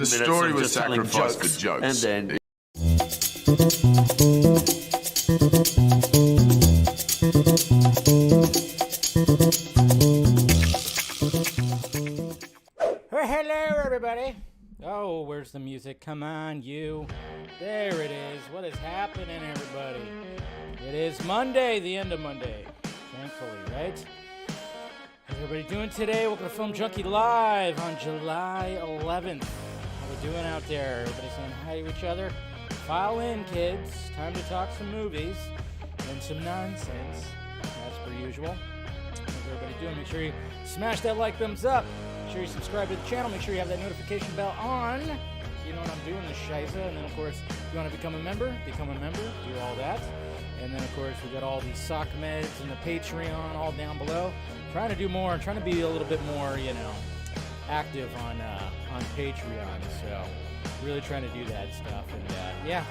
minutes story of was just telling sacrificed jokes, for jokes. and then Hello, everybody. Oh, where's the music? Come on, you. There it is. What is happening, everybody? It is Monday, the end of Monday. Thankfully, right? How's everybody doing today? Welcome to Film Junkee Live on July 11th. How we doing out there? Everybody saying hi to each other? File in, kids. Time to talk some movies and some nonsense, as per usual. How's everybody doing? Make sure you smash that like, thumbs up. Make sure you subscribe to the channel. Make sure you have that notification bell on. So you know what I'm doing, the shiza. And then, of course, if you want to become a member, do all that. And then, of course, we got all the sock meds and the Patreon all down below. Trying to do more, trying to be a little bit more, active on Patreon. So, really trying to do that stuff. And, yeah,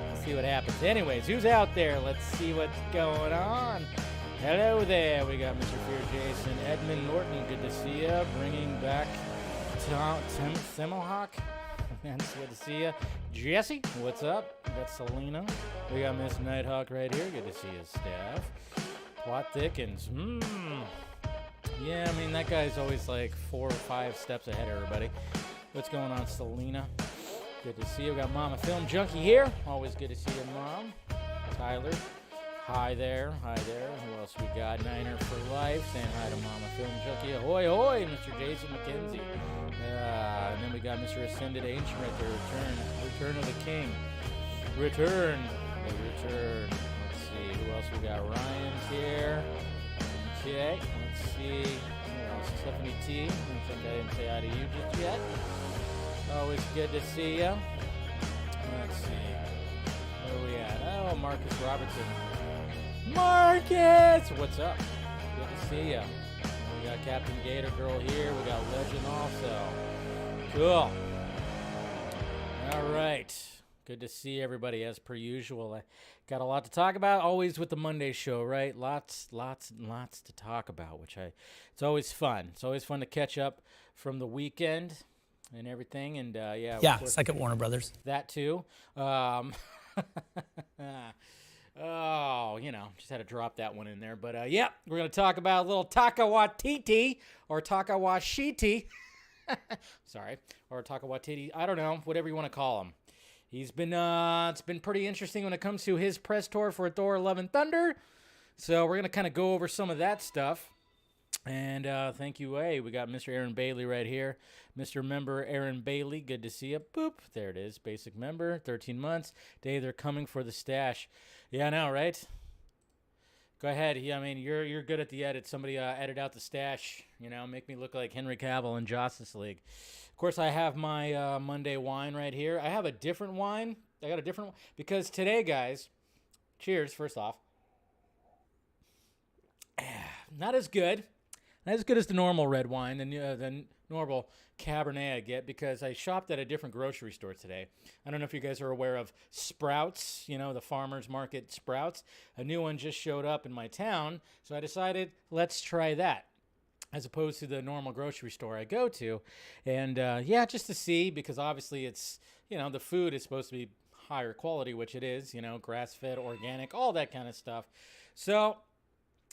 let's see what happens. Anyways, who's out there? Let's see what's going on. Hello there. We got Mr. Fear Jason, Edmund Norton. Good to see you. Bringing back Tim Semmelhock. That's good to see you. Jesse, what's up? We got Selena. We got Miss Nighthawk right here. Good to see you, staff. Plot thickens. Yeah, I mean, that guy's always like 4 or 5 steps ahead of everybody. What's going on, Selena? Good to see you. We got Mama Film Junkie here. Always good to see you, Mom. Tyler. Hi there. Who else we got? Niner for life. Saying hi to Mama Film Junkie. Ahoy, ahoy, Mr. Jason McKenzie. And then we got Mr. Ascended Ancient right there. Return of the King. Return. Let's see. Who else we got? Ryan's here. Okay. Let's see. Who else? Stephanie T. I think I didn't say hi to you just yet. Always good to see you. Let's see. Where are we at? Oh, Marcus Robertson. Marcus! What's up? Good to see ya. We got Captain Gator Girl here. We got Legend also. Cool. All right. Good to see everybody as per usual. I got a lot to talk about. Always with the Monday show, right? Lots to talk about, it's always fun. It's always fun to catch up from the weekend and everything. And yeah, second Warner Brothers. That too. Oh, just had to drop that one in there. But, yeah, we're going to talk about a little Taika Waititi or Taika Waititi. Sorry. Or Taika Waititi. I don't know. Whatever you want to call him. He's been, it's been pretty interesting when it comes to his press tour for Thor Love and Thunder. So we're going to kind of go over some of that stuff. And thank you, we got Mr. Aaron Bailey right here. Mr. Member Aaron Bailey, good to see you. Boop, there it is, basic member, 13 months. Day they're coming for the stash. Yeah, I know, right? Go ahead. Yeah, I mean, you're good at the edit. Somebody edit out the stash, make me look like Henry Cavill in Justice League. Of course, I have my Monday wine right here. I have a different wine. I got a different one because today, guys, cheers, first off. Not as good. Not as good as the normal red wine, the normal Cabernet I get, because I shopped at a different grocery store today. I don't know if you guys are aware of Sprouts, the farmer's market Sprouts. A new one just showed up in my town, so I decided, let's try that, as opposed to the normal grocery store I go to. And, just to see, because obviously it's, the food is supposed to be higher quality, which it is, grass-fed, organic, all that kind of stuff. So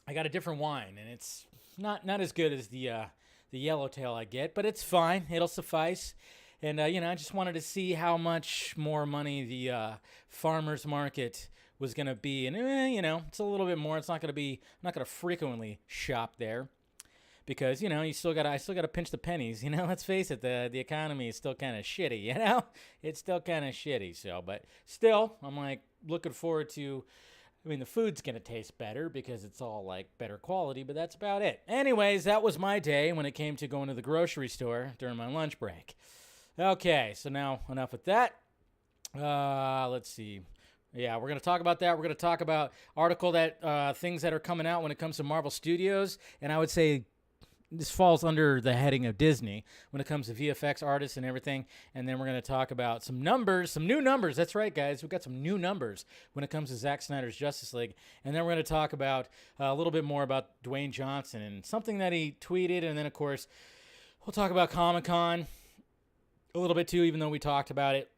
I got a different wine, and it's not as good as the yellowtail I get, but it's fine. It'll suffice. And, I just wanted to see how much more money the farmer's market was going to be. And, it's a little bit more. It's not going to be, I'm not going to frequently shop there because, I still got to pinch the pennies. Let's face it, the economy is still kind of shitty, It's still kind of shitty. So, but still, I'm like looking forward to, the food's going to taste better because it's all, better quality, but that's about it. Anyways, that was my day when it came to going to the grocery store during my lunch break. Okay, so now enough with that. Let's see. Yeah, we're going to talk about that. We're going to talk about article that things that are coming out when it comes to Marvel Studios, and I would say this falls under the heading of Disney when it comes to VFX artists and everything. And then we're going to talk about some numbers, some new numbers. That's right, guys. We've got some new numbers when it comes to Zack Snyder's Justice League. And then we're going to talk about a little bit more about Dwayne Johnson and something that he tweeted. And then, of course, we'll talk about Comic-Con. a little bit too, even though we talked about it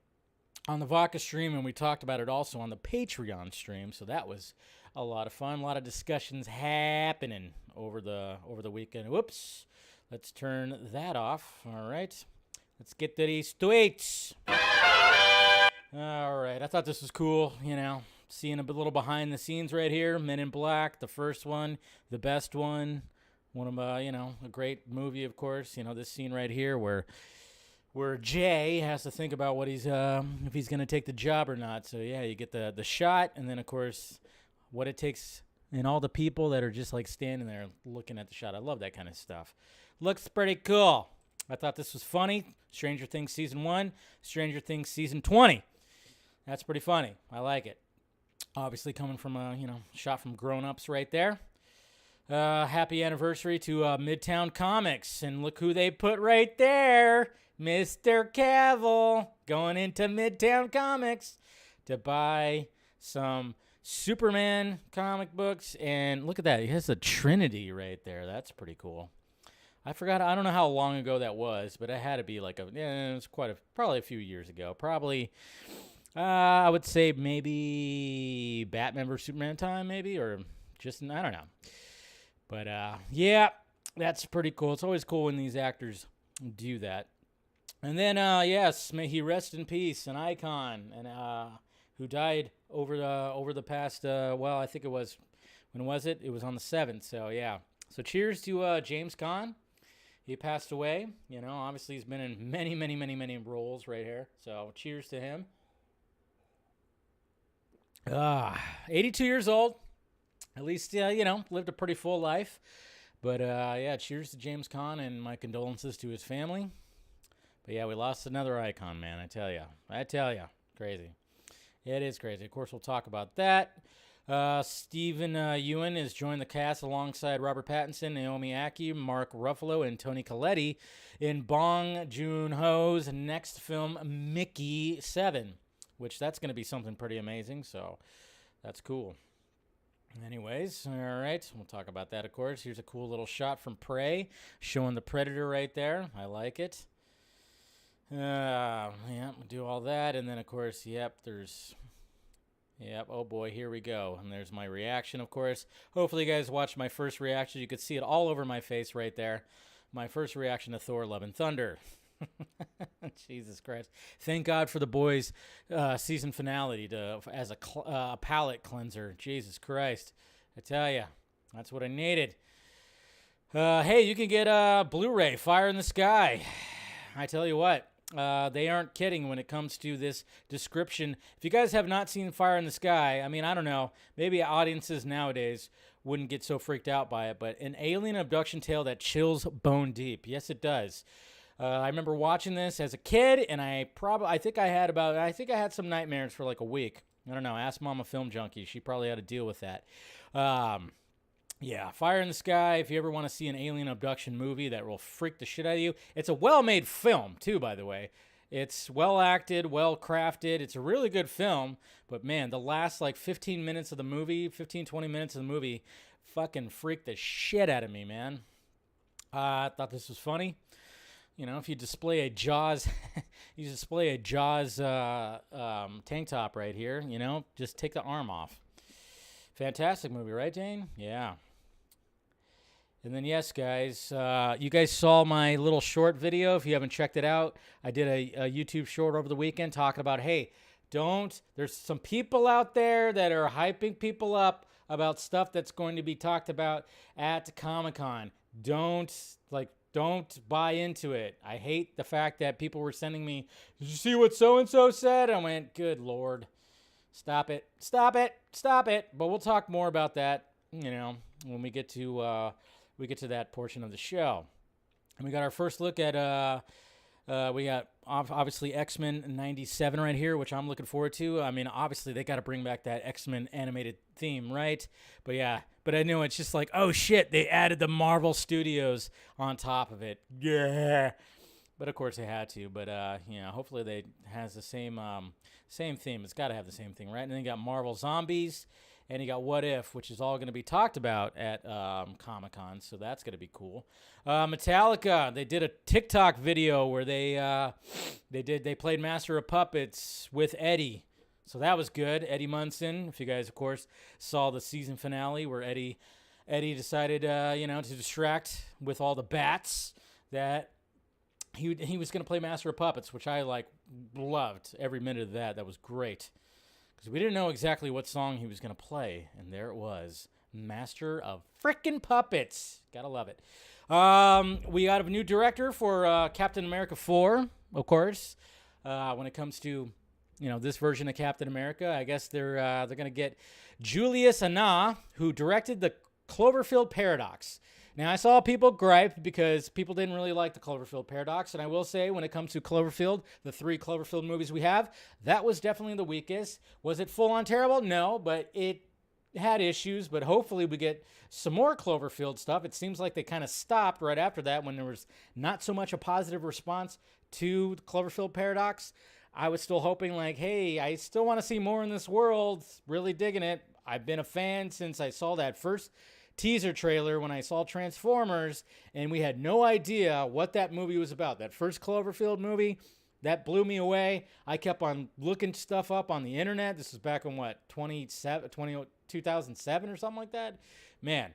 on the Vodka stream, and we talked about it also on the Patreon stream. So that was a lot of fun. A lot of discussions happening over the weekend. Whoops. Let's turn that off. All right. Let's get to these tweets. All right. I thought this was cool, seeing a little behind the scenes right here. Men in Black, the first one, the best one. One of a great movie, of course. This scene right here where Jay has to think about what he's if he's going to take the job or not. So yeah, you get the shot, and then of course what it takes, and all the people that are just like standing there looking at the shot. I love that kind of stuff. Looks pretty cool. I thought this was funny. Stranger Things Season 1, Stranger Things Season 20. That's pretty funny. I like it. Obviously coming from a, shot from grown-ups right there. Happy anniversary to Midtown Comics. And look who they put right there. Mr. Cavill going into Midtown Comics to buy some Superman comic books. And look at that. He has a Trinity right there. That's pretty cool. I forgot. I don't know how long ago that was, but it had to be it was probably a few years ago. Probably, I would say maybe Batman vs. Superman time, maybe, or just, I don't know. But, yeah, that's pretty cool. It's always cool when these actors do that. And then, yes, may he rest in peace, an icon, and who died over the past, I think it was, when was it? It was on the 7th, so yeah. So cheers to James Caan. He passed away. Obviously he's been in many, many, many, many roles right here. So cheers to him. 82 years old. At least, lived a pretty full life. But, yeah, cheers to James Caan, and my condolences to his family. But, yeah, we lost another icon, man, I tell you. Crazy. It is crazy. Of course, we'll talk about that. Stephen Ewan has joined the cast alongside Robert Pattinson, Naomi Ackie, Mark Ruffalo, and Toni Collette in Bong Joon-ho's next film, Mickey 7, which that's going to be something pretty amazing, so that's cool. Anyways, all right, we'll talk about that, of course. Here's a cool little shot from Prey, showing the Predator right there. I like it. Yeah, we'll do all that, and then, of course, oh boy, here we go. And there's my reaction, of course. Hopefully you guys watched my first reaction. You could see it all over my face right there. My first reaction to Thor Love and Thunder. Jesus Christ. Thank God for The Boys season finale as a palate cleanser. Jesus Christ. I tell you, that's what I needed. Hey, you can get Blu-ray, Fire in the Sky. I tell you what. They aren't kidding when it comes to this description. If you guys have not seen Fire in the Sky, I mean, I don't know. Maybe audiences nowadays wouldn't get so freaked out by it, but an alien abduction tale that chills bone deep. Yes, it does. I remember watching this as a kid, and I think I had some nightmares for like a week. I don't know. Ask Mama Film Junkee. She probably had to deal with that. Yeah, Fire in the Sky, if you ever want to see an alien abduction movie that will freak the shit out of you. It's a well-made film, too, by the way. It's well-acted, well-crafted. It's a really good film. But, man, the last, 15, 20 minutes of the movie fucking freaked the shit out of me, man. I thought this was funny. If you display a Jaws, tank top right here, just take the arm off. Fantastic movie, right, Dane? Yeah. And then, yes, guys, you guys saw my little short video. If you haven't checked it out, I did a YouTube short over the weekend talking about, hey, there's some people out there that are hyping people up about stuff that's going to be talked about at Comic-Con. Don't buy into it. I hate the fact that people were sending me, did you see what so-and-so said? I went, good Lord. Stop it. But we'll talk more about that, when we get to that portion of the show. And we got our first look at we got obviously X-Men 97 right here, which I'm looking forward to. I mean, obviously they got to bring back that X-Men animated theme, right? But yeah, I know it's just like, oh shit, they added the Marvel Studios on top of it. Yeah. But of course they had to. But hopefully they has the same theme. It's got to have the same thing, right? And then you got Marvel Zombies, and you got What If, which is all going to be talked about at Comic-Con, so that's going to be cool. Metallica, they did a TikTok video where they played Master of Puppets with Eddie, so that was good. Eddie Munson, if you guys, of course, saw the season finale where Eddie decided, to distract with all the bats that he was going to play Master of Puppets, which I loved every minute of that. That was great because we didn't know exactly what song he was going to play, and there it was, Master of Frickin' Puppets. Gotta love it. We got a new director for Captain America 4, of course. When it comes to this version of Captain America, I guess they're going to get Julius Anna, who directed the Cloverfield Paradox. Now, I saw people gripe because people didn't really like the Cloverfield Paradox, and I will say when it comes to Cloverfield, the 3 Cloverfield movies we have, that was definitely the weakest. Was it full-on terrible? No, but it had issues, but hopefully we get some more Cloverfield stuff. It seems like they kind of stopped right after that when there was not so much a positive response to the Cloverfield Paradox. I was still hoping hey, I still want to see more in this world. Really digging it. I've been a fan since I saw that first teaser trailer when I saw Transformers, and we had no idea what that movie was about. That first Cloverfield movie, that blew me away. I kept on looking stuff up on the internet. This was back in 2007 or something like that. Man,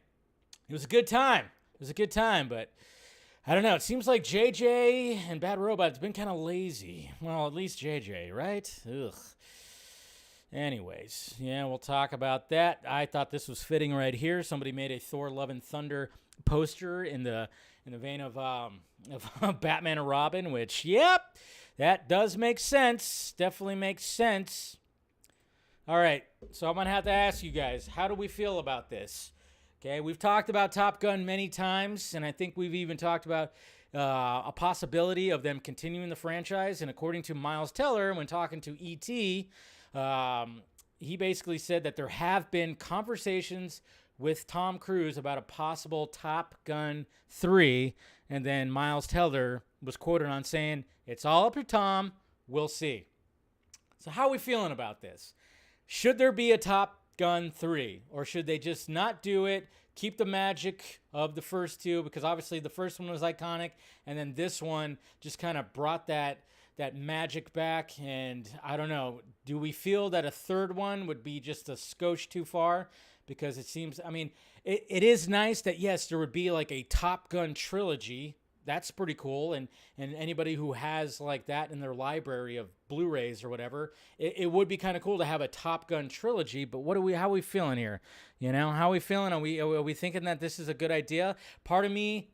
it was a good time. But I don't know. It seems like JJ and Bad Robot's been kind of lazy. Well, at least JJ, right? Ugh. Anyways, yeah, we'll talk about that. I thought this was fitting right here. Somebody made a Thor Love and Thunder poster in the vein of Batman and Robin, which, yep, that does make sense. Definitely makes sense. All right, so I'm going to have to ask you guys, how do we feel about this? Okay, we've talked about Top Gun many times, and I think we've even talked about a possibility of them continuing the franchise. And according to Miles Teller, when talking to E.T., he basically said that there have been conversations with Tom Cruise about a possible Top Gun 3, and then Miles Teller was quoted on saying, "It's all up to Tom, we'll see." So how are we feeling about this? Should there be a Top Gun 3, or should they just not do it, keep the magic of the first two, because obviously the first one was iconic, and then this one just kind of brought that magic back? And I don't know, do we feel that a third one would be just a skosh too far? Because it seems, it is nice that, yes, there would be a Top Gun trilogy. That's pretty cool. And anybody who has that in their library of Blu-rays or whatever, it would be kind of cool to have a Top Gun trilogy. But how are we feeling here? How are we feeling? Are we thinking that this is a good idea? Part of me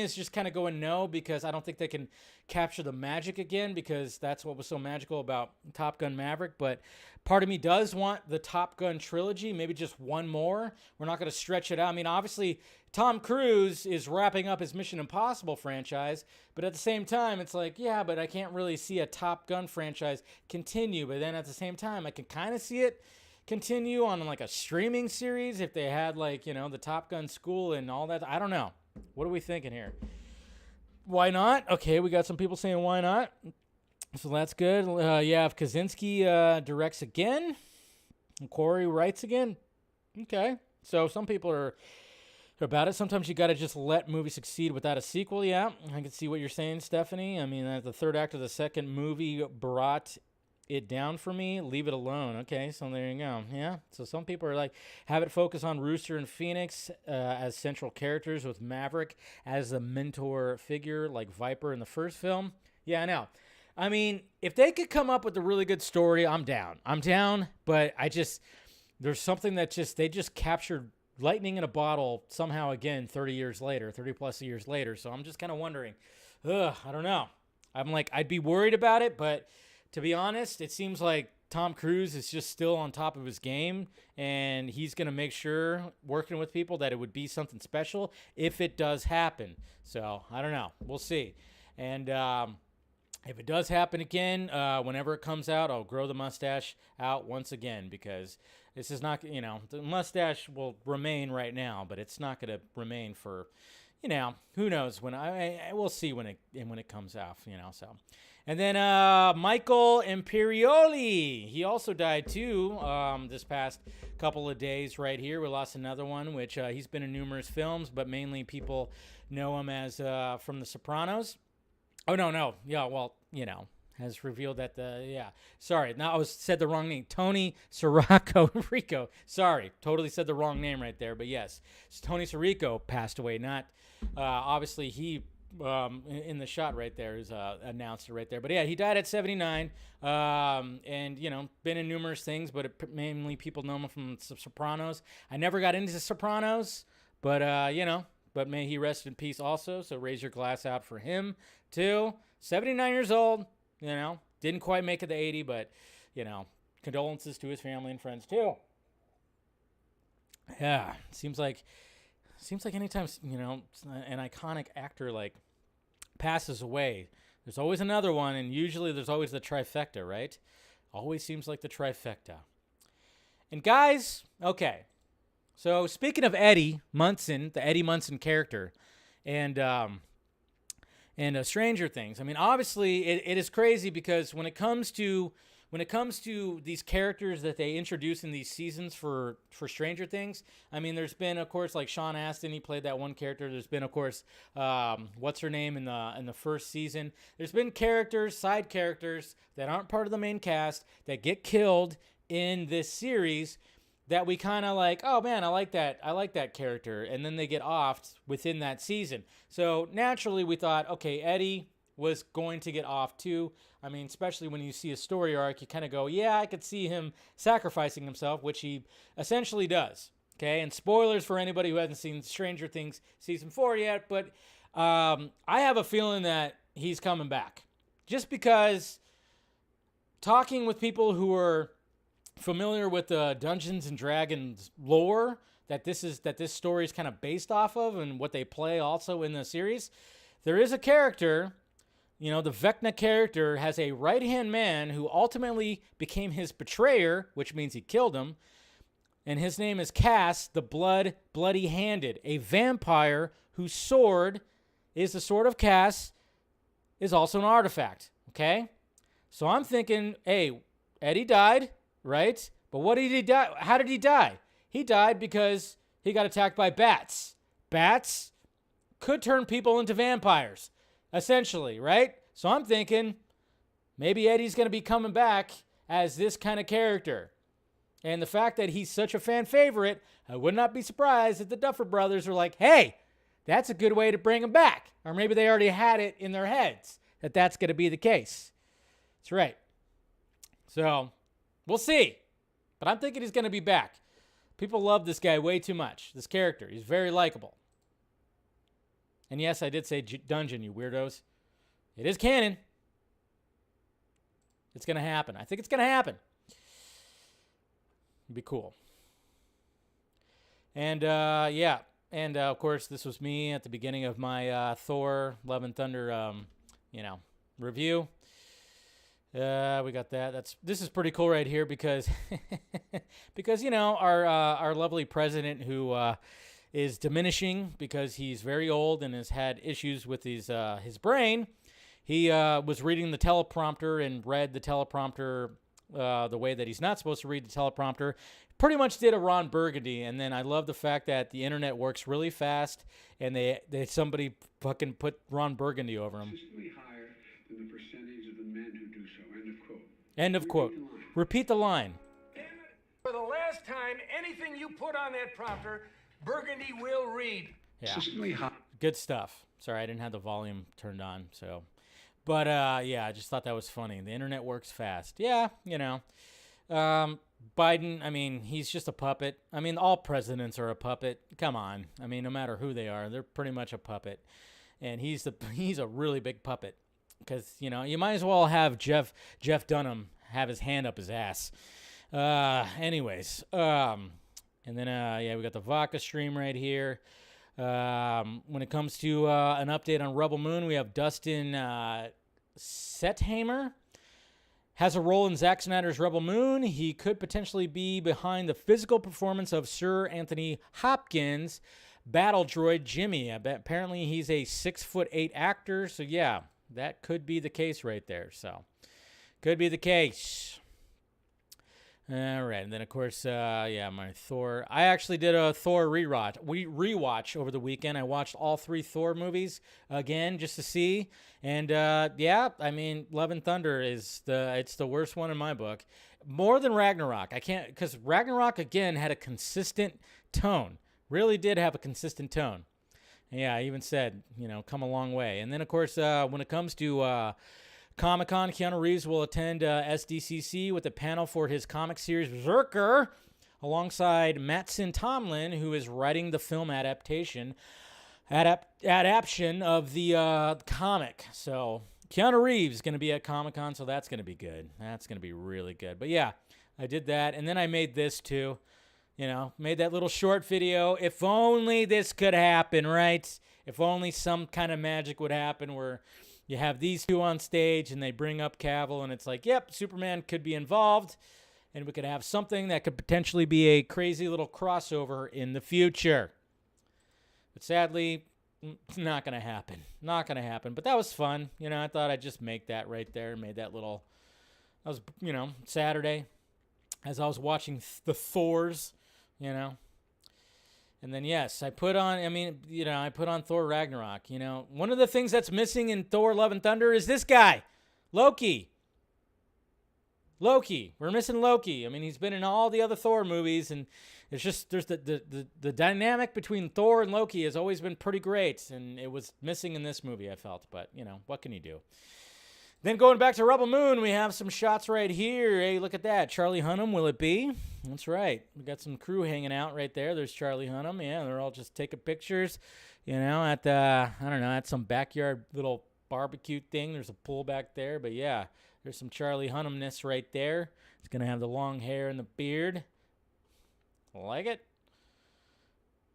is just kind of going no, because I don't think they can capture the magic again, because that's what was so magical about Top Gun Maverick. But part of me does want the Top Gun trilogy, maybe just one more. We're not going to stretch it out. Obviously, Tom Cruise is wrapping up his Mission Impossible franchise, but at the same time, it's yeah, but I can't really see a Top Gun franchise continue. But then at the same time, I can kind of see it continue on a streaming series if they had the Top Gun school and all that. I don't know. What are we thinking here? Why not? Okay, we got some people saying why not. So that's good. If Kaczynski directs again, and Corey writes again, okay. So some people are about it. Sometimes you got to just let movies succeed without a sequel. Yeah, I can see what you're saying, Stephanie. The third act of the second movie brought it down for me. Leave it alone. Okay, so there you go. Yeah, so some people are have it focus on Rooster and Phoenix as central characters, with Maverick as the mentor figure like Viper in the first film. Yeah, I know. If they could come up with a really good story, I'm down. But there's something that they just captured lightning in a bottle somehow again 30 plus years later. So I'm just kind of wondering, I don't know. I'd be worried about it, but to be honest, it seems like Tom Cruise is just still on top of his game, and he's going to make sure, working with people, that it would be something special if it does happen. So I don't know. We'll see. And if it does happen again, whenever it comes out, I'll grow the mustache out once again, because this is not, the mustache will remain right now, but it's not going to remain for, who knows when we'll see when it comes out, so. And then Michael Imperioli, he also died too this past couple of days right here. We lost another one, which he's been in numerous films, but mainly people know him as from The Sopranos. Oh, no. Yeah, well, has revealed that sorry, now I said the wrong name. Tony Sirico Rico. Sorry, totally said the wrong name right there. But yes, Tony Sirico passed away. Not obviously he in the shot right there is announced it right there. But yeah, he died at 79. And been in numerous things, but mainly people know him from Sopranos. I never got into Sopranos, but but may he rest in peace also. So raise your glass out for him too. 79 years old. Didn't quite make it to 80, but, condolences to his family and friends, too. Yeah, seems like anytime, an iconic actor, passes away, there's always another one, and usually there's always the trifecta, right? Always seems like the trifecta. And guys, okay, so speaking of Eddie Munson, the Eddie Munson character, and Stranger Things. I mean, obviously, it is crazy because when it comes to these characters that they introduce in these seasons for Stranger Things, I mean, there's been, of course, like Sean Astin, he played that one character. There's been, of course, what's her name in the first season. There's been side characters that aren't part of the main cast that get killed in this series that we kind of like, oh man, I like that character, and then they get offed within that season. So naturally we thought, okay, Eddie was going to get off too. I mean, especially when you see a story arc, you kind of go, yeah, I could see him sacrificing himself, which he essentially does. Okay, and spoilers for anybody who hasn't seen Stranger Things season 4 yet, but I have a feeling that he's coming back. Just because talking with people who are familiar with the Dungeons and Dragons lore that this story is kind of based off of, and what they play also in the series, there is a character, the Vecna character has a right-hand man who ultimately became his betrayer, which means he killed him, and his name is Cass, the Bloody-Handed, a vampire whose sword is the sword of Cass, is also an artifact, okay? So I'm thinking, hey, Eddie died, right? But what did he die? How did he die? He died because he got attacked by bats. Bats could turn people into vampires, essentially, right? So I'm thinking maybe Eddie's going to be coming back as this kind of character. And the fact that he's such a fan favorite, I would not be surprised if the Duffer Brothers were like, hey, that's a good way to bring him back. Or maybe they already had it in their heads that that's going to be the case. That's right. So we'll see. But I'm thinking he's going to be back. People love this guy way too much. This character. He's very likable. And yes, I did say dungeon, you weirdos. It is canon. It's going to happen. I think it's going to happen. It'd be cool. And, yeah. And, of course, this was me at the beginning of my Thor Love and Thunder, review. We got that. This is pretty cool right here because our lovely president who is diminishing because he's very old and has had issues with his brain. He was reading the teleprompter and read the teleprompter the way that he's not supposed to read the teleprompter. Pretty much did a Ron Burgundy, and then I love the fact that the internet works really fast, and somebody fucking put Ron Burgundy over him. Higher than the percentage of the men who do so. End of quote. End of quote. Repeat the line. Damn it. For the last time, anything you put on that prompter, Burgundy will read. Yeah. Good stuff. Sorry, I didn't have the volume turned on, so. But, yeah, I just thought that was funny. The internet works fast. Yeah, Biden, I mean, he's just a puppet. I mean, all presidents are a puppet. Come on. I mean, no matter who they are, they're pretty much a puppet. And he's a really big puppet. Because, you might as well have Jeff Dunham have his hand up his ass. Anyways. And then, yeah, we got the vodka stream right here. When it comes to an update on Rebel Moon, we have Dustin Sethamer. Has a role in Zack Snyder's Rebel Moon. He could potentially be behind the physical performance of Sir Anthony Hopkins. battle droid Jimmy. Apparently he's a 6'8" actor. So yeah, that could be the case right there. So could be the case. All right, and then of course, my Thor. I actually did a Thor rewatch over the weekend. I watched all 3 Thor movies again just to see, and I mean, Love and Thunder it's the worst one in my book, more than Ragnarok. I can't, because Ragnarok again had a consistent tone, really did have a consistent tone. Yeah, I even said, come a long way. And then of course, when it comes to Comic-Con, Keanu Reeves will attend SDCC with a panel for his comic series Berserker alongside Mattson Tomlin, who is writing the film adaptation of the comic. So Keanu Reeves is going to be at Comic-Con, so that's going to be good. That's going to be really good. But yeah, I did that. And then I made this too. Made that little short video. If only this could happen, right? If only some kind of magic would happen where you have these 2 on stage and they bring up Cavill and it's like, yep, Superman could be involved and we could have something that could potentially be a crazy little crossover in the future. But sadly, it's not going to happen. Not going to happen. But that was fun. I thought I'd just make that right there. Made that little, that was, Saturday as I was watching the Thors, And then, yes, I put on Thor Ragnarok. One of the things that's missing in Thor Love and Thunder is this guy, Loki. We're missing Loki. I mean, he's been in all the other Thor movies, and it's just, there's the dynamic between Thor and Loki has always been pretty great, and it was missing in this movie, I felt. But, what can you do? Then going back to Rebel Moon, we have some shots right here. Hey, look at that. Charlie Hunnam, will it be? That's right. We got some crew hanging out right there. There's Charlie Hunnam. Yeah, they're all just taking pictures, at at some backyard little barbecue thing. There's a pool back there. But yeah, there's some Charlie Hunnamness right there. He's going to have the long hair and the beard. I like it.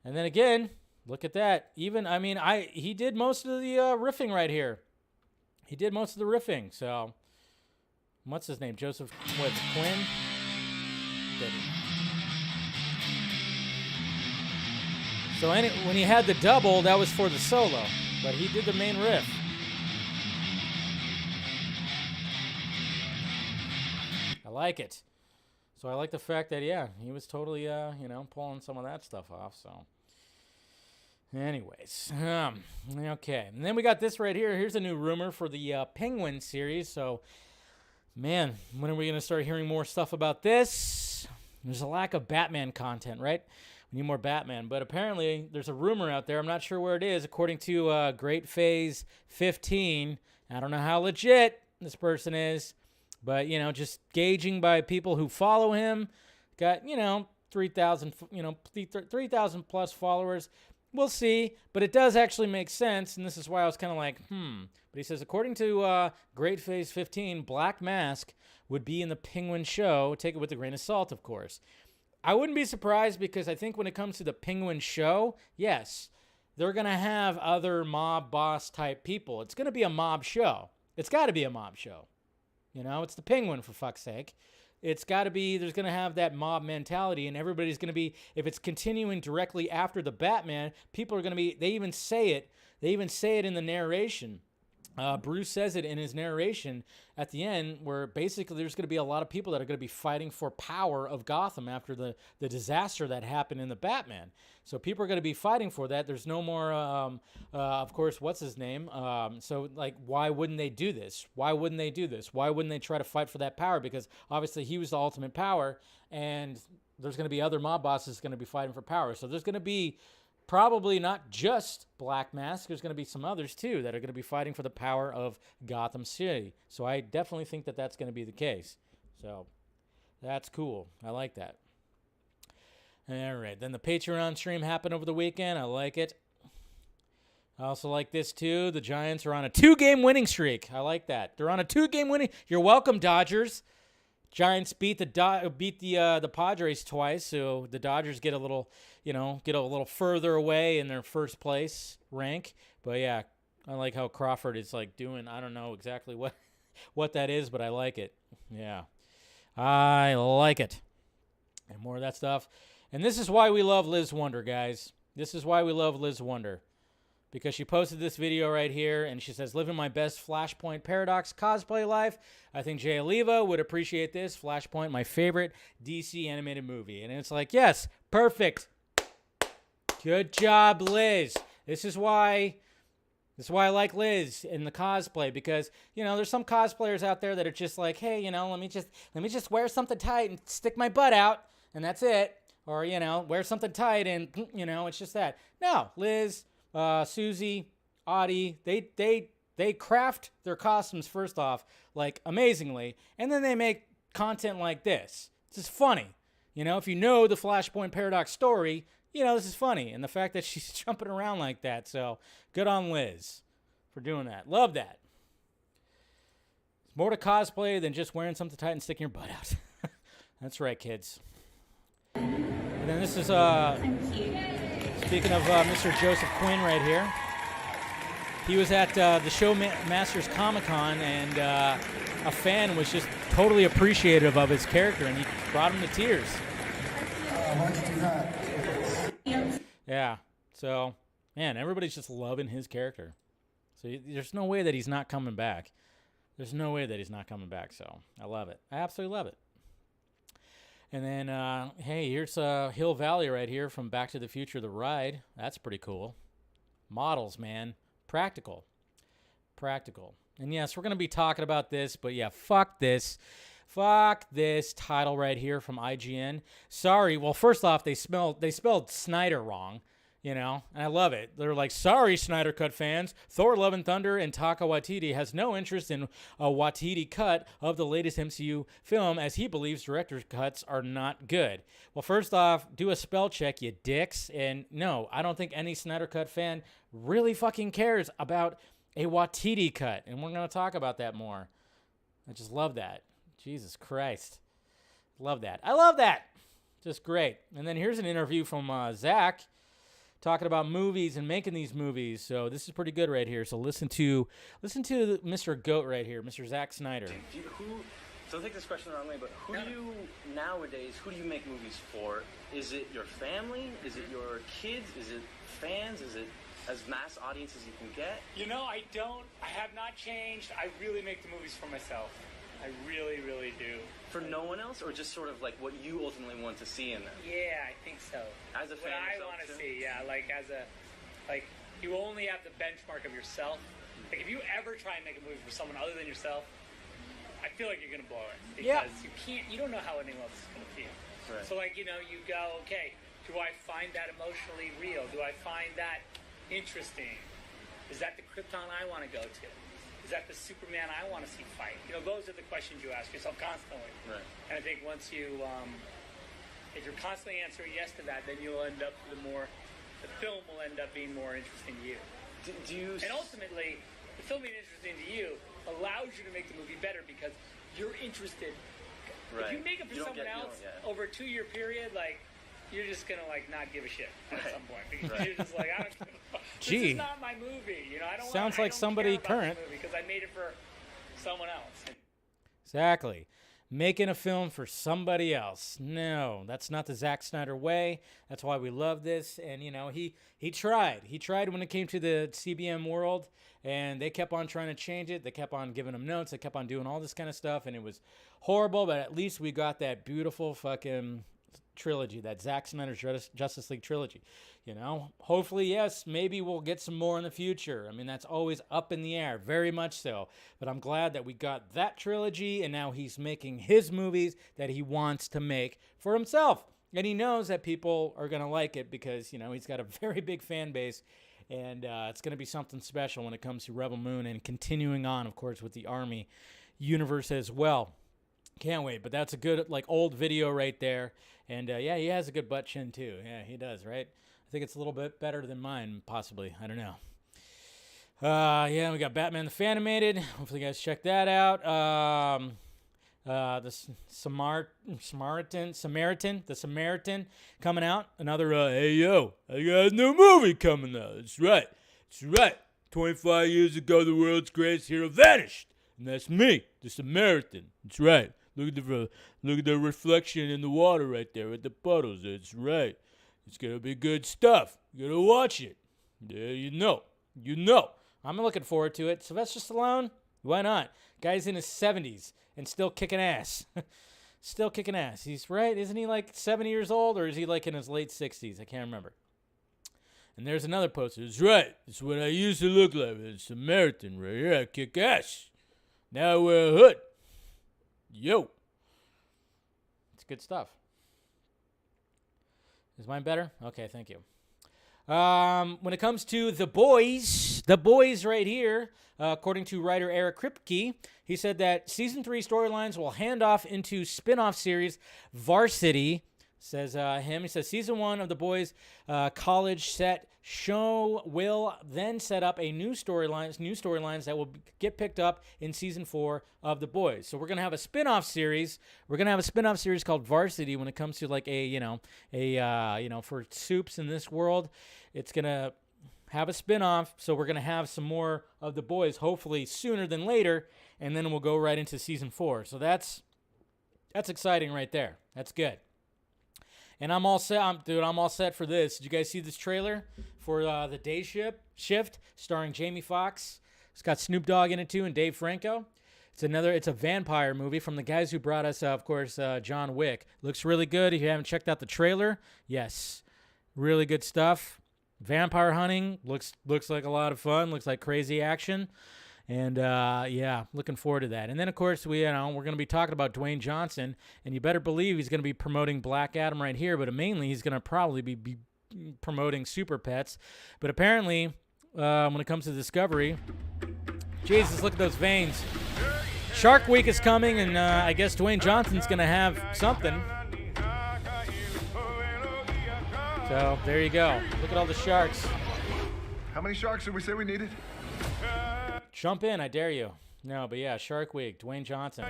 And then again, look at that. He did most of the riffing right here. He did most of the riffing, so what's his name? Joseph Quinn? So when he had the double, that was for the solo, but he did the main riff. I like it. So I like the fact that, he was totally, pulling some of that stuff off, so. Anyways, okay. And then we got this right here. Here's a new rumor for the Penguin series. So, man, when are we going to start hearing more stuff about this? There's a lack of Batman content, right? We need more Batman. But apparently, there's a rumor out there. I'm not sure where it is. According to Great Phase 15, I don't know how legit this person is. But, just gauging by people who follow him, got, 3,000 plus followers. We'll see, but it does actually make sense, and this is why I was kind of like, But he says, according to Great Phase 15, Black Mask would be in the Penguin show. Take it with a grain of salt, of course. I wouldn't be surprised because I think when it comes to the Penguin show, yes, they're going to have other mob boss type people. It's going to be a mob show. It's got to be a mob show. It's the Penguin, for fuck's sake. It's got to be, there's going to have that mob mentality, and everybody's going to be, if it's continuing directly after the Batman, people are going to be, they even say it in the narration. Bruce says it in his narration at the end, where basically there's going to be a lot of people that are going to be fighting for power of Gotham after the disaster that happened in the Batman. So people are going to be fighting for that. There's no more, of course, what's his name? So, why wouldn't they do this? Why wouldn't they do this? Why wouldn't they try to fight for that power? Because obviously he was the ultimate power, and there's going to be other mob bosses going to be fighting for power. So there's going to be probably not just Black Mask. There's going to be some others, too, that are going to be fighting for the power of Gotham City. So I definitely think that that's going to be the case. So that's cool. I like that. All right. Then the Patreon stream happened over the weekend. I like it. I also like this, too. The Giants are on a 2-game winning streak. I like that. They're on a 2-game winning. You're welcome, Dodgers. Giants beat the Padres twice, so the Dodgers get a little further away in their first place rank. But yeah, I like how Crawford is doing. I don't know exactly what that is, but I like it. Yeah, I like it. And more of that stuff. And this is why we love Liz Wonder, guys. This is why we love Liz Wonder. Because she posted this video right here, and she says, living my best Flashpoint Paradox cosplay life. I think Jay Oliva would appreciate this. Flashpoint, my favorite DC animated movie. And it's like, yes, perfect. Good job, Liz. This is why I like Liz in the cosplay, because, there's some cosplayers out there that are just like, hey, let me just wear something tight and stick my butt out, and that's it. Or, wear something tight and, it's just that. No, Liz, Susie, Audie, they craft their costumes first off, like, amazingly, and then they make content like this. This is funny. If you know the Flashpoint Paradox story, this is funny. And the fact that she's jumping around like that, so good on Liz for doing that. Love that. It's more to cosplay than just wearing something tight and sticking your butt out. That's right, kids. And then this is, speaking of Mr. Joseph Quinn right here. He was at the Show Masters Comic-Con, and a fan was just totally appreciative of his character, and he brought him to tears. Why'd you do that? Yeah, so, man, everybody's just loving his character. So there's no way that he's not coming back. There's no way that he's not coming back, so I love it. I absolutely love it. And then, hey, here's Hill Valley right here from Back to the Future, The Ride. That's pretty cool. Models, man. Practical. And yes, we're going to be talking about this, but yeah, fuck this. Fuck this title right here from IGN. Sorry. Well, first off, they spelled Snyder wrong, and I love it. They're like, sorry, Snyder Cut fans. Thor Love and Thunder and Taika Waititi has no interest in a Waititi cut of the latest MCU film, as he believes director's cuts are not good. Well, first off, do a spell check, you dicks. And no, I don't think any Snyder Cut fan really fucking cares about a Waititi cut. And we're going to talk about that more. I just love that. Jesus Christ. Love that. I love that. Just great. And then here's an interview from Zack talking about movies and making these movies. So this is pretty good right here. So listen to Mr. Goat right here, Mr. Zack Snyder. Don't take this question the wrong way, but who do you make movies for? Is it your family? Is it your kids? Is it fans? Is it as mass audience as you can get? I have not changed. I really make the movies for myself. I really, really do. For no one else, or just sort of like what you ultimately want to see in them? Yeah, I think so. As a fan, what I want to see, yeah, you only have the benchmark of yourself. Like, if you ever try and make a movie for someone other than yourself, I feel like you're gonna blow it, because you don't know how anyone else is gonna feel. Right. So you go, okay, do I find that emotionally real? Do I find that interesting? Is that the Krypton I want to go to? Is that the Superman I want to see fight? Those are the questions you ask yourself constantly. Right. And I think once you, if you're constantly answering yes to that, then you'll end up the film will end up being more interesting to you. And ultimately, the film being interesting to you allows you to make the movie better, because you're interested. Right. If you make it for someone else over a 2-year period, you're just gonna not give a shit at some point, because you're just like, I don't give a fuck. Gee. This is not my movie. I don't. Sounds like somebody current. Because I made it for someone else. Exactly. Making a film for somebody else. No, that's not the Zack Snyder way. That's why we love this. And, he tried. He tried when it came to the CBM world, and they kept on trying to change it. They kept on giving him notes. They kept on doing all this kind of stuff, and it was horrible, but at least we got that beautiful fucking trilogy, that Zack Snyder's Justice League trilogy. Hopefully, yes, maybe we'll get some more in the future. I mean, that's always up in the air, very much so. But I'm glad that we got that trilogy, and now he's making his movies that he wants to make for himself. And he knows that people are going to like it, because, he's got a very big fan base, and it's going to be something special when it comes to Rebel Moon, and continuing on, of course, with the Army universe as well. Can't wait. But that's a good, old video right there. And, yeah, he has a good butt chin, too. Yeah, he does, right? I think it's a little bit better than mine, possibly. I don't know. Yeah, we got Batman the Fanimated. Hopefully you guys check that out. The Samaritan coming out. Another, hey, yo, I got a new movie coming out. That's right. 25 years ago, the world's greatest hero vanished. And that's me, the Samaritan. That's right. Look at the reflection in the water right there with the puddles. That's right. It's going to be good stuff. You gotta watch it. Yeah, you know. I'm looking forward to it. Sylvester Stallone, why not? Guy's in his 70s and still kicking ass. Still kicking ass. He's right. Isn't he like 70 years old, or is he like in his late 60s? I can't remember. And there's another poster. It's right. It's what I used to look like. It's Samaritan right here. I kick ass. Now I wear a hood. Yo. It's good stuff. Is mine better? Okay, thank you. When it comes to the boys right here, according to writer Eric Kripke, he said that season 3 storylines will hand off into spin-off series Varsity. Says him. He says season 1 of the boys' college set show will then set up a new storylines that will get picked up in season 4 of the boys. So we're gonna have a spin-off series. We're gonna have a spin-off series called Varsity when it comes to like for soups in this world. It's gonna have a spin-off. So we're gonna have some more of the boys, hopefully sooner than later, and then we'll go right into season 4. So that's exciting right there. That's good. And I'm all set. I'm all set for this. Did you guys see this trailer for the Day Shift starring Jamie Foxx? It's got Snoop Dogg in it too and Dave Franco. It's a vampire movie from the guys who brought us, of course, John Wick. Looks really good. If you haven't checked out the trailer, yes, really good stuff. Vampire hunting looks like a lot of fun. Looks like crazy action. And, looking forward to that. And then, of course, we're going to be talking about Dwayne Johnson, and you better believe he's going to be promoting Black Adam right here, but mainly he's going to probably be promoting Super Pets. But apparently, when it comes to Discovery, Jesus, look at those veins. Shark Week is coming, and I guess Dwayne Johnson's going to have something. So, there you go. Look at all the sharks. How many sharks did we say we needed? Jump in, I dare you. No, but yeah, Shark Week, Dwayne Johnson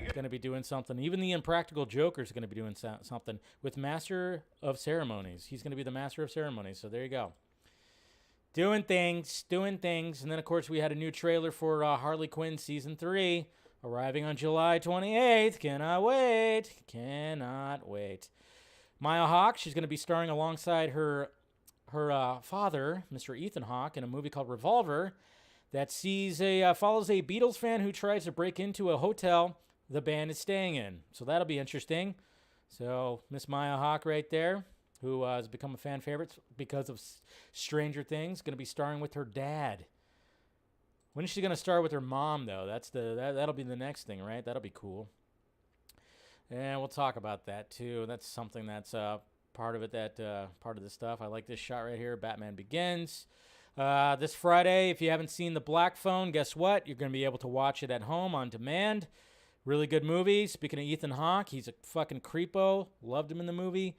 is going to be doing something. Even the Impractical Joker is going to be doing something with Master of Ceremonies. He's going to be the Master of Ceremonies, so there you go. Doing things. And then, of course, we had a new trailer for Harley Quinn Season 3 arriving on July 28th. Cannot wait. Maya Hawke, she's going to be starring alongside her father, Mr. Ethan Hawke, in a movie called Revolver that follows a Beatles fan who tries to break into a hotel the band is staying in. So that'll be interesting. So Miss Maya Hawke right there, who has become a fan favorite because of Stranger Things, going to be starring with her dad. When is she going to star with her mom, though? That'll be the next thing, right? That'll be cool. And we'll talk about that, too. That's something that's part of it, part of the stuff. I like this shot right here, Batman Begins. This Friday, if you haven't seen The Black Phone, guess what? You're going to be able to watch it at home on demand. Really good movie. Speaking of Ethan Hawke, he's a fucking creepo. Loved him in the movie.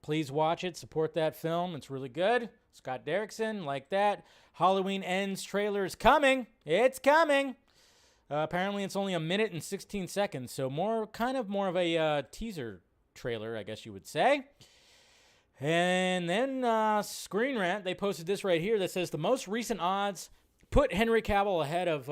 Please watch it. Support that film. It's really good. Scott Derrickson, like that. Halloween Ends trailer is coming. It's coming. Apparently, it's only 1 minute and 16 seconds, so more of a teaser trailer, I guess you would say. And then Screen Rant, they posted this right here that says the most recent odds put Henry Cavill ahead of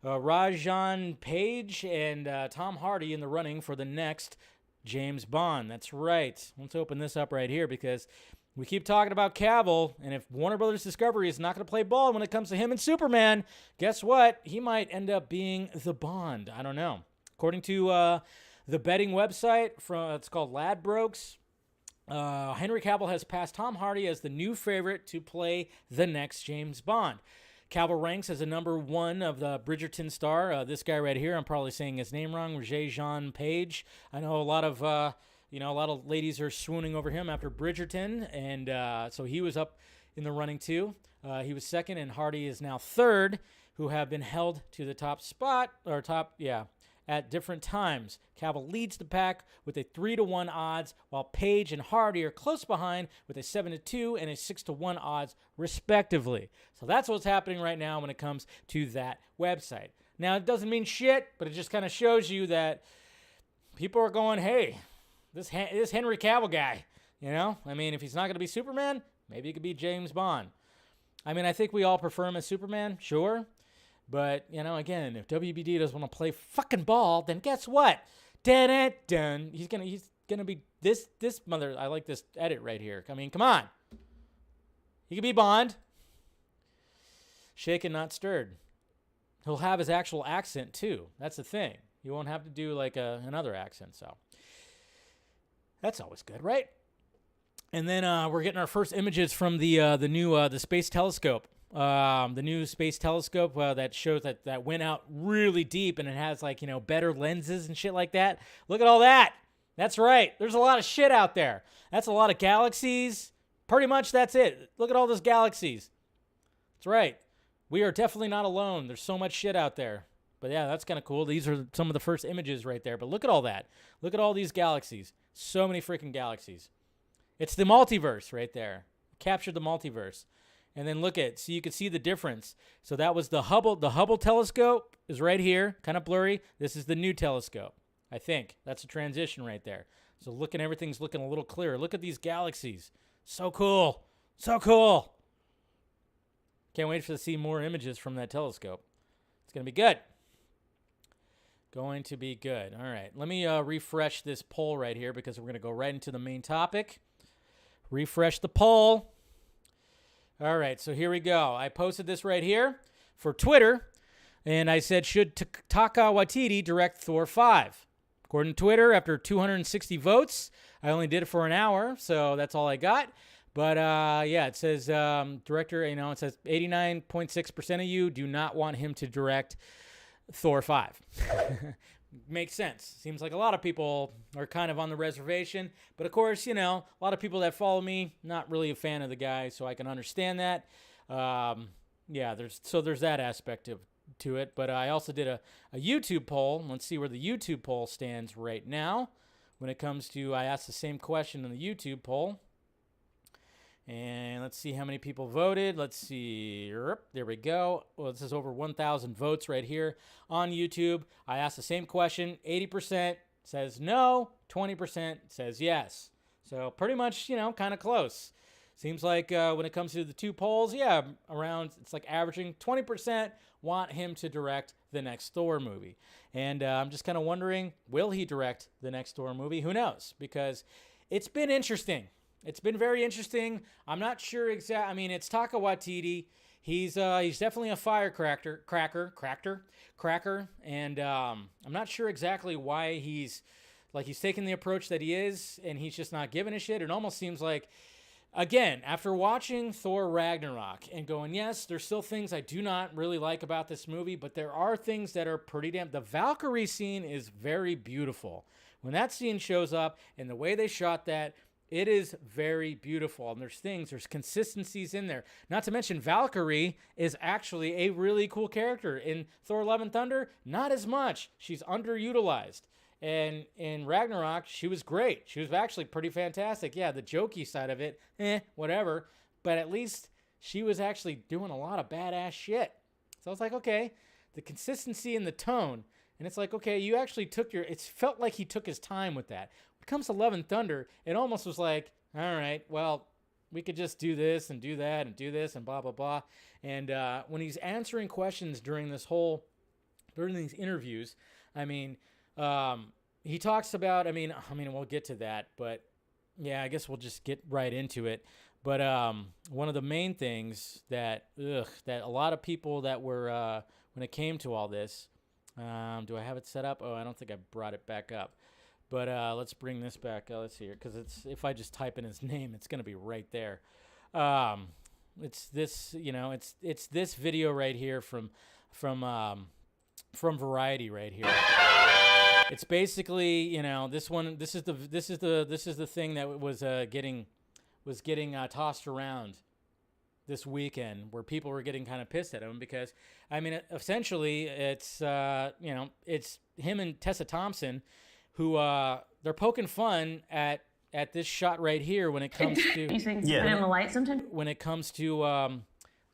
Rajan Page and Tom Hardy in the running for the next James Bond. That's right. Let's open this up right here because we keep talking about Cavill, and if Warner Brothers Discovery is not going to play ball when it comes to him and Superman, guess what? He might end up being the Bond. I don't know. According to the betting website, it's called Ladbrokes, Henry Cavill has passed Tom Hardy as the new favorite to play the next James Bond. Cavill ranks as a number 1 of the Bridgerton star. This guy right here, I'm probably saying his name wrong, Rajan Page. I know a lot of ladies are swooning over him after Bridgerton, and so he was up in the running too. He was second, and Hardy is now third, who have been held to the top spot, at different times. Cavill leads the pack with a 3-1 odds, while Page and Hardy are close behind with a 7-2 and a 6-1 odds, respectively. So that's what's happening right now when it comes to that website. Now, it doesn't mean shit, but it just kind of shows you that people are going, hey, this Henry Cavill guy, I mean, if he's not going to be Superman, maybe he could be James Bond. I mean, I think we all prefer him as Superman, sure. But, again, if WBD doesn't want to play fucking ball, then guess what? Dun. He's gonna be this mother. I like this edit right here. I mean, come on. He could be Bond. Shaken, not stirred. He'll have his actual accent, too. That's the thing. You won't have to do like another accent, so. That's always good, right? And then we're getting our first images from the new space telescope. The new space telescope that shows that went out really deep, and it has like, you know, better lenses and shit like that. Look at all that. That's right. There's a lot of shit out there. That's a lot of galaxies. Pretty much that's it. Look at all those galaxies. That's right. We are definitely not alone. There's so much shit out there. But yeah, that's kind of cool. These are some of the first images right there. But look at all that. Look at all these galaxies. So many freaking galaxies. It's the multiverse right there. Captured the multiverse. And then look at, so you can see the difference. So that was the Hubble. The Hubble telescope is right here, kind of blurry. This is the new telescope, I think. That's a transition right there. So everything's looking a little clearer. Look at these galaxies. So cool. So cool. Can't wait to see more images from that telescope. It's going to be good. Going to be good. All right. Let me refresh this poll right here because we're going to go right into the main topic. Refresh the poll. All right. So here we go. I posted this right here for Twitter, and I said, should Taika Waititi direct Thor 5? According to Twitter, after 260 votes, I only did it for an hour, so that's all I got. But, yeah, it says, director, you know, it says 89.6% of you do not want him to direct Thor 5. Makes sense. Seems like a lot of people are kind of on the reservation. But, of course, you know, a lot of people that follow me, not really a fan of the guy, so I can understand that. Yeah, there's that aspect to it. But I also did a YouTube poll. Let's see where the YouTube poll stands right now. When it comes to, I asked the same question in the YouTube poll. And let's see how many people voted. Let's see. There we go. Well, this is over 1,000 votes right here on YouTube. I asked the same question. 80% says no. 20% says yes. So pretty much, you know, kind of close. Seems like when it comes to the two polls, yeah, around, it's like averaging 20% want him to direct the next Thor movie. And I'm just kind of wondering, will he direct the next Thor movie? Who knows? Because it's been interesting. It's been very interesting. I'm not sure exactly. I mean, it's Taika Waititi. He's definitely a firecracker, and I'm not sure exactly why he's taking the approach that he is, and he's just not giving a shit. It almost seems like, again, after watching Thor Ragnarok and going, yes, there's still things I do not really like about this movie, but there are things that are pretty damn. The Valkyrie scene is very beautiful. When that scene shows up and the way they shot that, it is very beautiful, and there's consistencies in there. Not to mention, Valkyrie is actually a really cool character. In Thor Love and Thunder, not as much. She's underutilized. And in Ragnarok, she was great. She was actually pretty fantastic. Yeah, the jokey side of it, whatever. But at least she was actually doing a lot of badass shit. So I was like, okay, the consistency and the tone. And it's like, okay, you actually it felt like he took his time with that. When it comes to Love and Thunder, it almost was like, all right, well, we could just do this and do that and do this and blah, blah, blah. And when he's answering questions during these interviews, I mean, he talks about, I mean, we'll get to that, but yeah, I guess we'll just get right into it. But one of the main things that a lot of people that were, when it came to all this, do I have it set up? Oh, I don't think I brought it back up. But let's bring this back. Let's see here, because if I just type in his name, it's going to be right there. It's this, you know, it's this video right here from Variety right here. It's basically, you know, this is the thing that was getting tossed around this weekend, where people were getting kind of pissed at him because, I mean, essentially it's it's him and Tessa Thompson who they're poking fun at this shot right here when it comes to on the light sometimes. When it comes to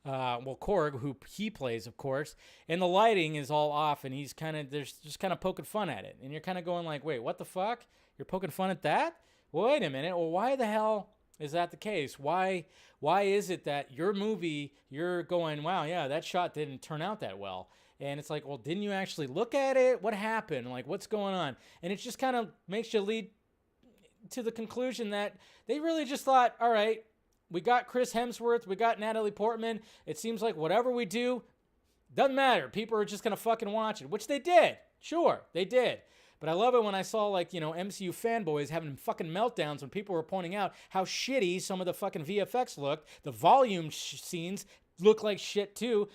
Korg, who he plays, of course, and the lighting is all off, and he's kind of poking fun at it, and you're kind of going like, wait, what the fuck? You're poking fun at that? Wait a minute. Well, why the hell is that the case? Why is it that your movie, you're going, wow, yeah, that shot didn't turn out that well? And it's like, well, didn't you actually look at it? What happened? Like, what's going on? And it just kind of makes you lead to the conclusion that they really just thought, all right, We got Chris Hemsworth. We got Natalie Portman. It seems like whatever we do, doesn't matter. People are just going to fucking watch it, which they did. Sure, they did. But I love it when I saw, like, you know, MCU fanboys having fucking meltdowns when people were pointing out how shitty some of the fucking VFX looked. The volume scenes look like shit too.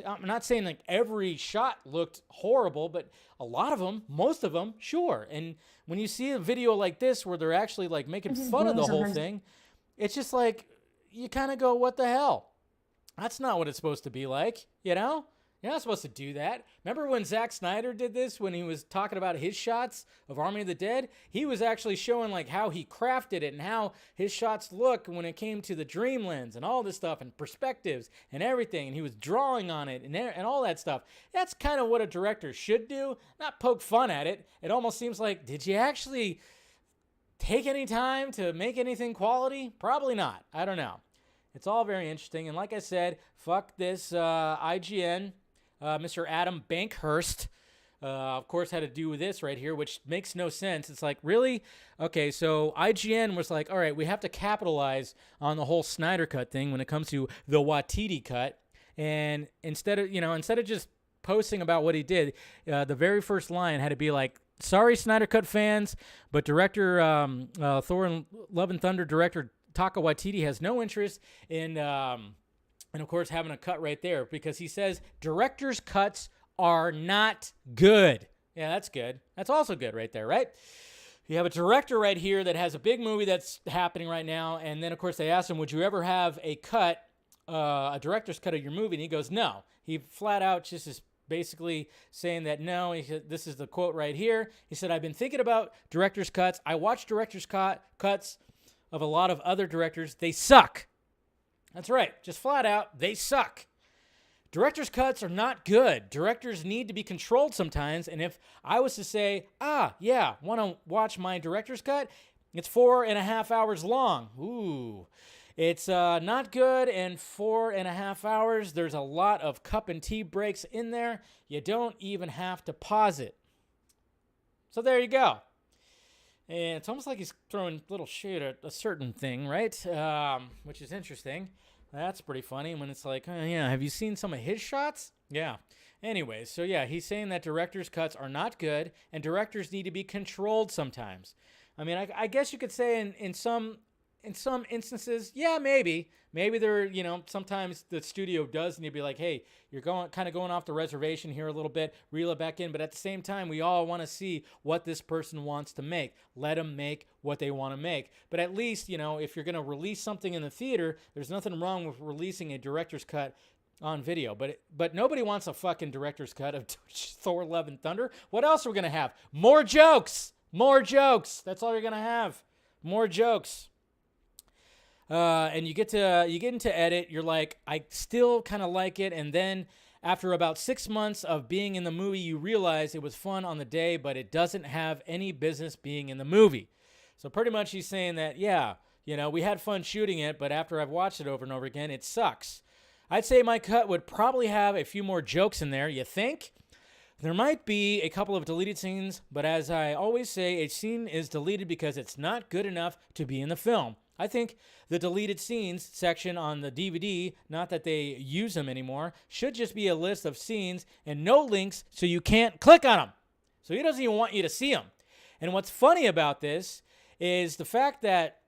I'm not saying like every shot looked horrible, but a lot of them, most of them, sure. And when you see a video like this where they're actually like making fun of the whole thing, it's just like, you kind of go, what the hell? That's not what it's supposed to be like, you know? You're not supposed to do that. Remember when Zack Snyder did this, when he was talking about his shots of Army of the Dead? He was actually showing like how he crafted it and how his shots look when it came to the dream lens and all this stuff and perspectives and everything. And he was drawing on it and all that stuff. That's kind of what a director should do, not poke fun at it. It almost seems like, did you actually take any time to make anything quality? Probably not. I don't know. It's all very interesting. And like I said, fuck this IGN. Mr. Adam Bankhurst, of course, had to do with this right here, which makes no sense. It's like, really? Okay, so IGN was like, all right, we have to capitalize on the whole Snyder Cut thing when it comes to the Waititi cut. And instead of just posting about what he did, the very first line had to be like, sorry, Snyder Cut fans, but director Thor Love and Thunder director Taika Waititi has no interest in... and, of course, having a cut right there because he says director's cuts are not good. Yeah, that's good. That's also good right there, right? You have a director right here that has a big movie that's happening right now, and then, of course, they ask him, would you ever have a cut, a director's cut of your movie? And he goes, no. He flat out just is basically saying that no. He said, this is the quote right here. He said, I've been thinking about director's cuts. I watched director's cuts of a lot of other directors. They suck. That's right. Just flat out, they suck. Director's cuts are not good. Directors need to be controlled sometimes. And if I was to say, want to watch my director's cut? It's 4.5 hours long. Ooh. It's not good. And 4.5 hours, there's a lot of cup and tea breaks in there. You don't even have to pause it. So there you go. And it's almost like he's throwing little shade at a certain thing, right? Which is interesting. That's pretty funny when it's like, oh, yeah, have you seen some of his shots? Yeah. Anyways, so yeah, he's saying that director's cuts are not good and directors need to be controlled sometimes. I mean, I guess you could say in some instances, yeah, maybe they're, sometimes the studio does need to be like, hey, you're kind of going off the reservation here a little bit, reel it back in. But at the same time, we all want to see what this person wants to make. Let them make what they want to make. But at least, if you're going to release something in the theater, there's nothing wrong with releasing a director's cut on video. But nobody wants a fucking director's cut of Thor Love and Thunder. What else are we going to have? More jokes. More jokes. That's all you're going to have. More jokes. And you get into edit, you're like, I still kind of like it. And then after about 6 months of being in the movie, you realize it was fun on the day, but it doesn't have any business being in the movie. So pretty much he's saying that, we had fun shooting it, but after I've watched it over and over again, it sucks. I'd say my cut would probably have a few more jokes in there. You think? There might be a couple of deleted scenes, but as I always say, a scene is deleted because it's not good enough to be in the film. I think the deleted scenes section on the DVD, not that they use them anymore, should just be a list of scenes and no links so you can't click on them. So he doesn't even want you to see them. And what's funny about this is the fact that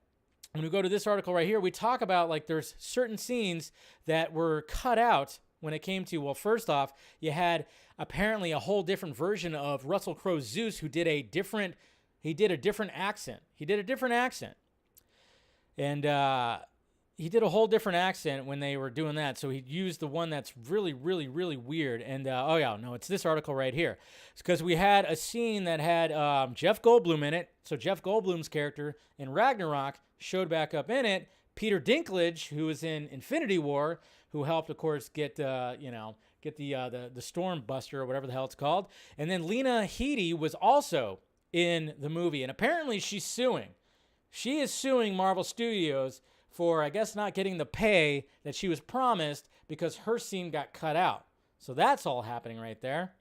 when we go to this article right here, we talk about like there's certain scenes that were cut out when it came to, well, first off, you had apparently a whole different version of Russell Crowe's Zeus who did a different accent. He did a different accent. And he did a whole different accent when they were doing that. So he used the one that's really, really, really weird. And, it's this article right here. It's because we had a scene that had Jeff Goldblum in it. So Jeff Goldblum's character in Ragnarok showed back up in it. Peter Dinklage, who was in Infinity War, who helped, of course, get the Storm Buster or whatever the hell it's called. And then Lena Headey was also in the movie. And apparently she's suing. She is suing Marvel Studios for, I guess, not getting the pay that she was promised because her scene got cut out. So that's all happening right there.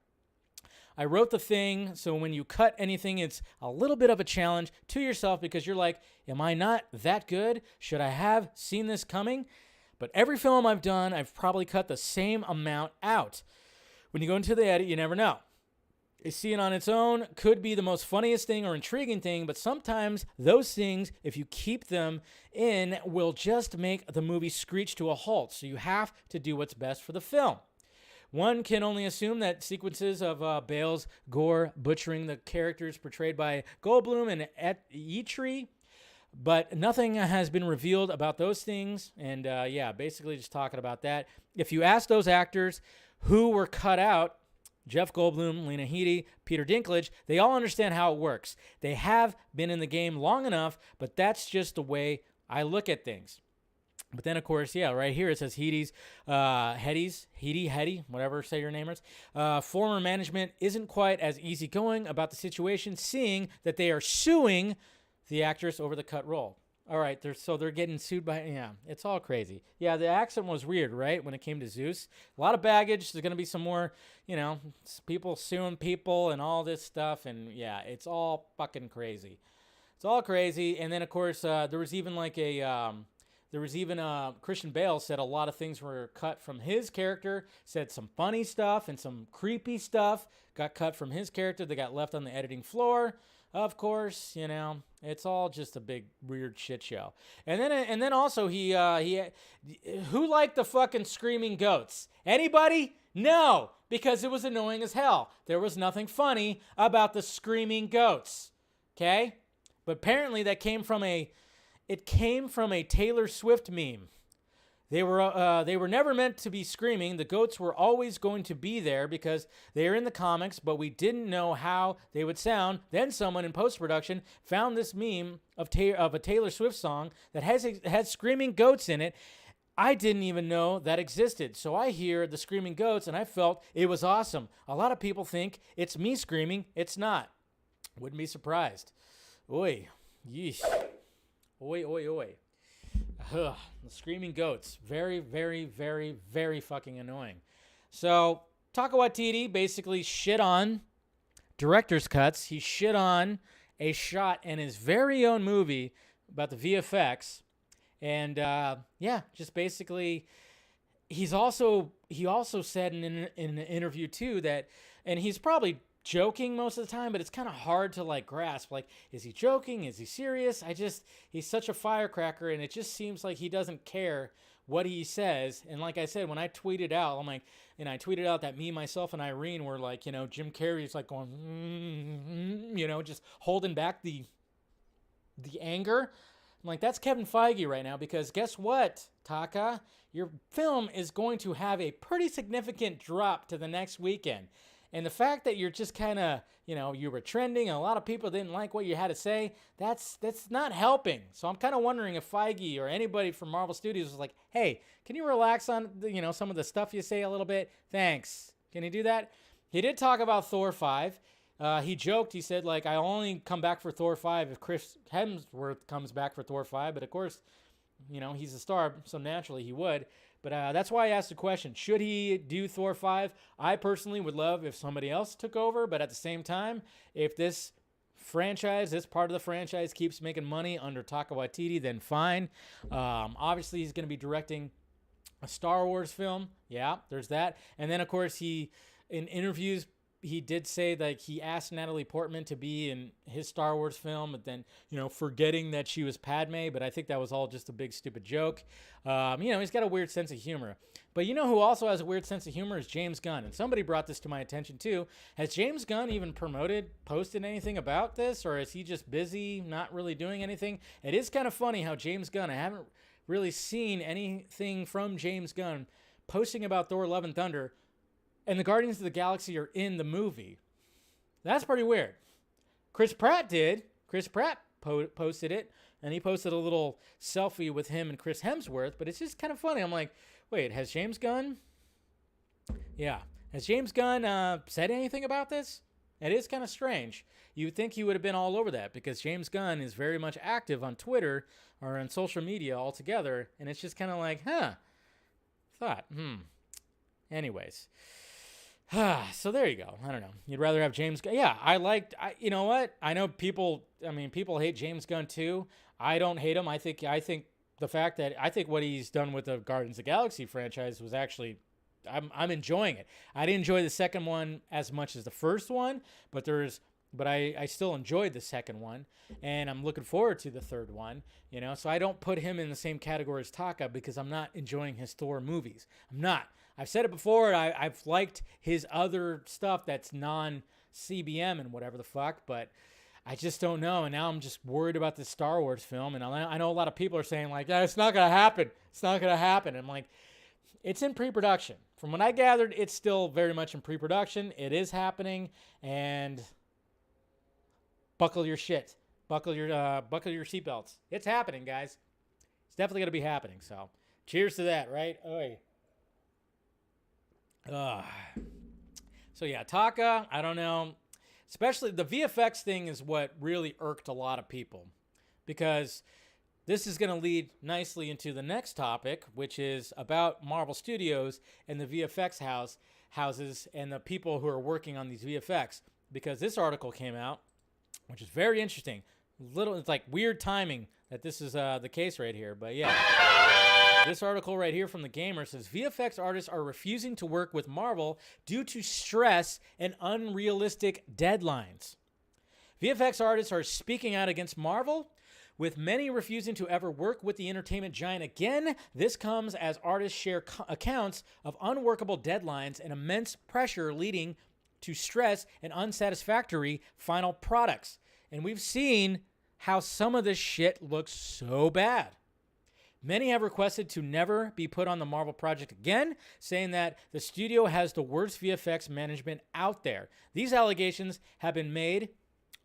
I wrote the thing, so when you cut anything, it's a little bit of a challenge to yourself because you're like, am I not that good? Should I have seen this coming? But every film I've done, I've probably cut the same amount out. When you go into the edit, you never know. A scene on its own could be the most funniest thing or intriguing thing, but sometimes those things, if you keep them in, will just make the movie screech to a halt. So you have to do what's best for the film. One can only assume that sequences of Bale's gore butchering the characters portrayed by Goldblum and Eitri, but nothing has been revealed about those things. And basically just talking about that. If you ask those actors who were cut out, Jeff Goldblum, Lena Headey, Peter Dinklage, they all understand how it works. They have been in the game long enough, but that's just the way I look at things. But then, of course, right here it says Headey, whatever say your name is. Former management isn't quite as easygoing about the situation, seeing that they are suing the actress over the cut role. All right, they're getting sued by, it's all crazy. Yeah, the accent was weird, right, when it came to Zeus. A lot of baggage. There's going to be some more, people suing people and all this stuff. And, it's all fucking crazy. It's all crazy. And then, of course, there was even Christian Bale said a lot of things were cut from his character, said some funny stuff and some creepy stuff got cut from his character. They got left on the editing floor. Of course, it's all just a big weird shit show. And then also he who liked the fucking screaming goats? Anybody? No, because it was annoying as hell. There was nothing funny about the screaming goats. Okay? But apparently that came from a Taylor Swift meme. They were never meant to be screaming. The goats were always going to be there because they are in the comics, but we didn't know how they would sound. Then someone in post-production found this meme of a Taylor Swift song that has screaming goats in it. I didn't even know that existed. So I hear the screaming goats, and I felt it was awesome. A lot of people think it's me screaming. It's not. Wouldn't be surprised. Oi. Yeesh. Oi, oi, oi. Ugh, the screaming goats. Very, very, very, very fucking annoying. So, Taika Waititi basically shit on director's cuts. He shit on a shot in his very own movie about the VFX. And, just basically, he also said in an interview, too, that, and he's probably joking most of the time, but it's kind of hard to grasp. Is he joking? Is he serious? He's such a firecracker, and it just seems like he doesn't care what he says. And like I said, when I tweeted out, I tweeted out that me, myself, and Irene were Jim Carrey's going, just holding back the anger. I'm like, that's Kevin Feige right now, because guess what, Taika? Your film is going to have a pretty significant drop to the next weekend. And the fact that you're just kind of, you were trending and a lot of people didn't like what you had to say, that's not helping. So I'm kind of wondering if Feige or anybody from Marvel Studios was like, hey, can you relax on, some of the stuff you say a little bit? Thanks. Can you do that? He did talk about Thor 5. He joked, he said, I only come back for Thor 5 if Chris Hemsworth comes back for Thor 5. But of course, he's a star, so naturally he would. But that's why I asked the question, should he do Thor 5? I personally would love if somebody else took over, but at the same time, if this part of the franchise keeps making money under Taika Waititi, then fine. Obviously, he's going to be directing a Star Wars film. Yeah, there's that. And then, of course, in interviews, he did say that he asked Natalie Portman to be in his Star Wars film, but then, forgetting that she was Padme, but I think that was all just a big stupid joke. He's got a weird sense of humor. But who also has a weird sense of humor is James Gunn. And somebody brought this to my attention too. Has James Gunn even posted anything about this, or is he just busy, not really doing anything? It is kind of funny how James Gunn, I haven't really seen anything from James Gunn posting about Thor Love and Thunder, and the Guardians of the Galaxy are in the movie. That's pretty weird. Chris Pratt did. Chris Pratt posted it, and he posted a little selfie with him and Chris Hemsworth, but it's just kind of funny. I'm like, wait, has James Gunn? Yeah. Has James Gunn said anything about this? It is kind of strange. You would think he would have been all over that, because James Gunn is very much active on Twitter or on social media altogether, and it's just kind of like, Anyways. So there you go. I don't know. You'd rather have James Gunn. Yeah, you know what? I know people hate James Gunn too. I don't hate him. I think what he's done with the Guardians of the Galaxy franchise was actually, I'm enjoying it. I didn't enjoy the second one as much as the first one, but I still enjoyed the second one, and I'm looking forward to the third one, you know? So I don't put him in the same category as Taika because I'm not enjoying his Thor movies. I'm not. I've said it before, I've liked his other stuff that's non-CBM and whatever the fuck, but I just don't know, and now I'm just worried about this Star Wars film, and I know a lot of people are saying, like, yeah, it's not going to happen. It's not going to happen. I'm like, it's in pre-production. From what I gathered, it's still very much in pre-production. It is happening, and buckle your shit. Buckle your seatbelts. It's happening, guys. It's definitely going to be happening, so cheers to that, right? Oy. So yeah, Taika, I don't know. Especially the VFX thing is what really irked a lot of people, because this is going to lead nicely into the next topic, which is about Marvel Studios and the VFX houses and the people who are working on these VFX, because this article came out, which is very interesting. It's like weird timing that this is the case right here, but yeah. This article right here from The Gamer says, VFX artists are refusing to work with Marvel due to stress and unrealistic deadlines. VFX artists are speaking out against Marvel, with many refusing to ever work with the entertainment giant again. This comes as artists share accounts of unworkable deadlines and immense pressure leading to stress and unsatisfactory final products. And we've seen how some of this shit looks so bad. Many have requested to never be put on the Marvel project again, saying that the studio has the worst VFX management out there. These allegations have been made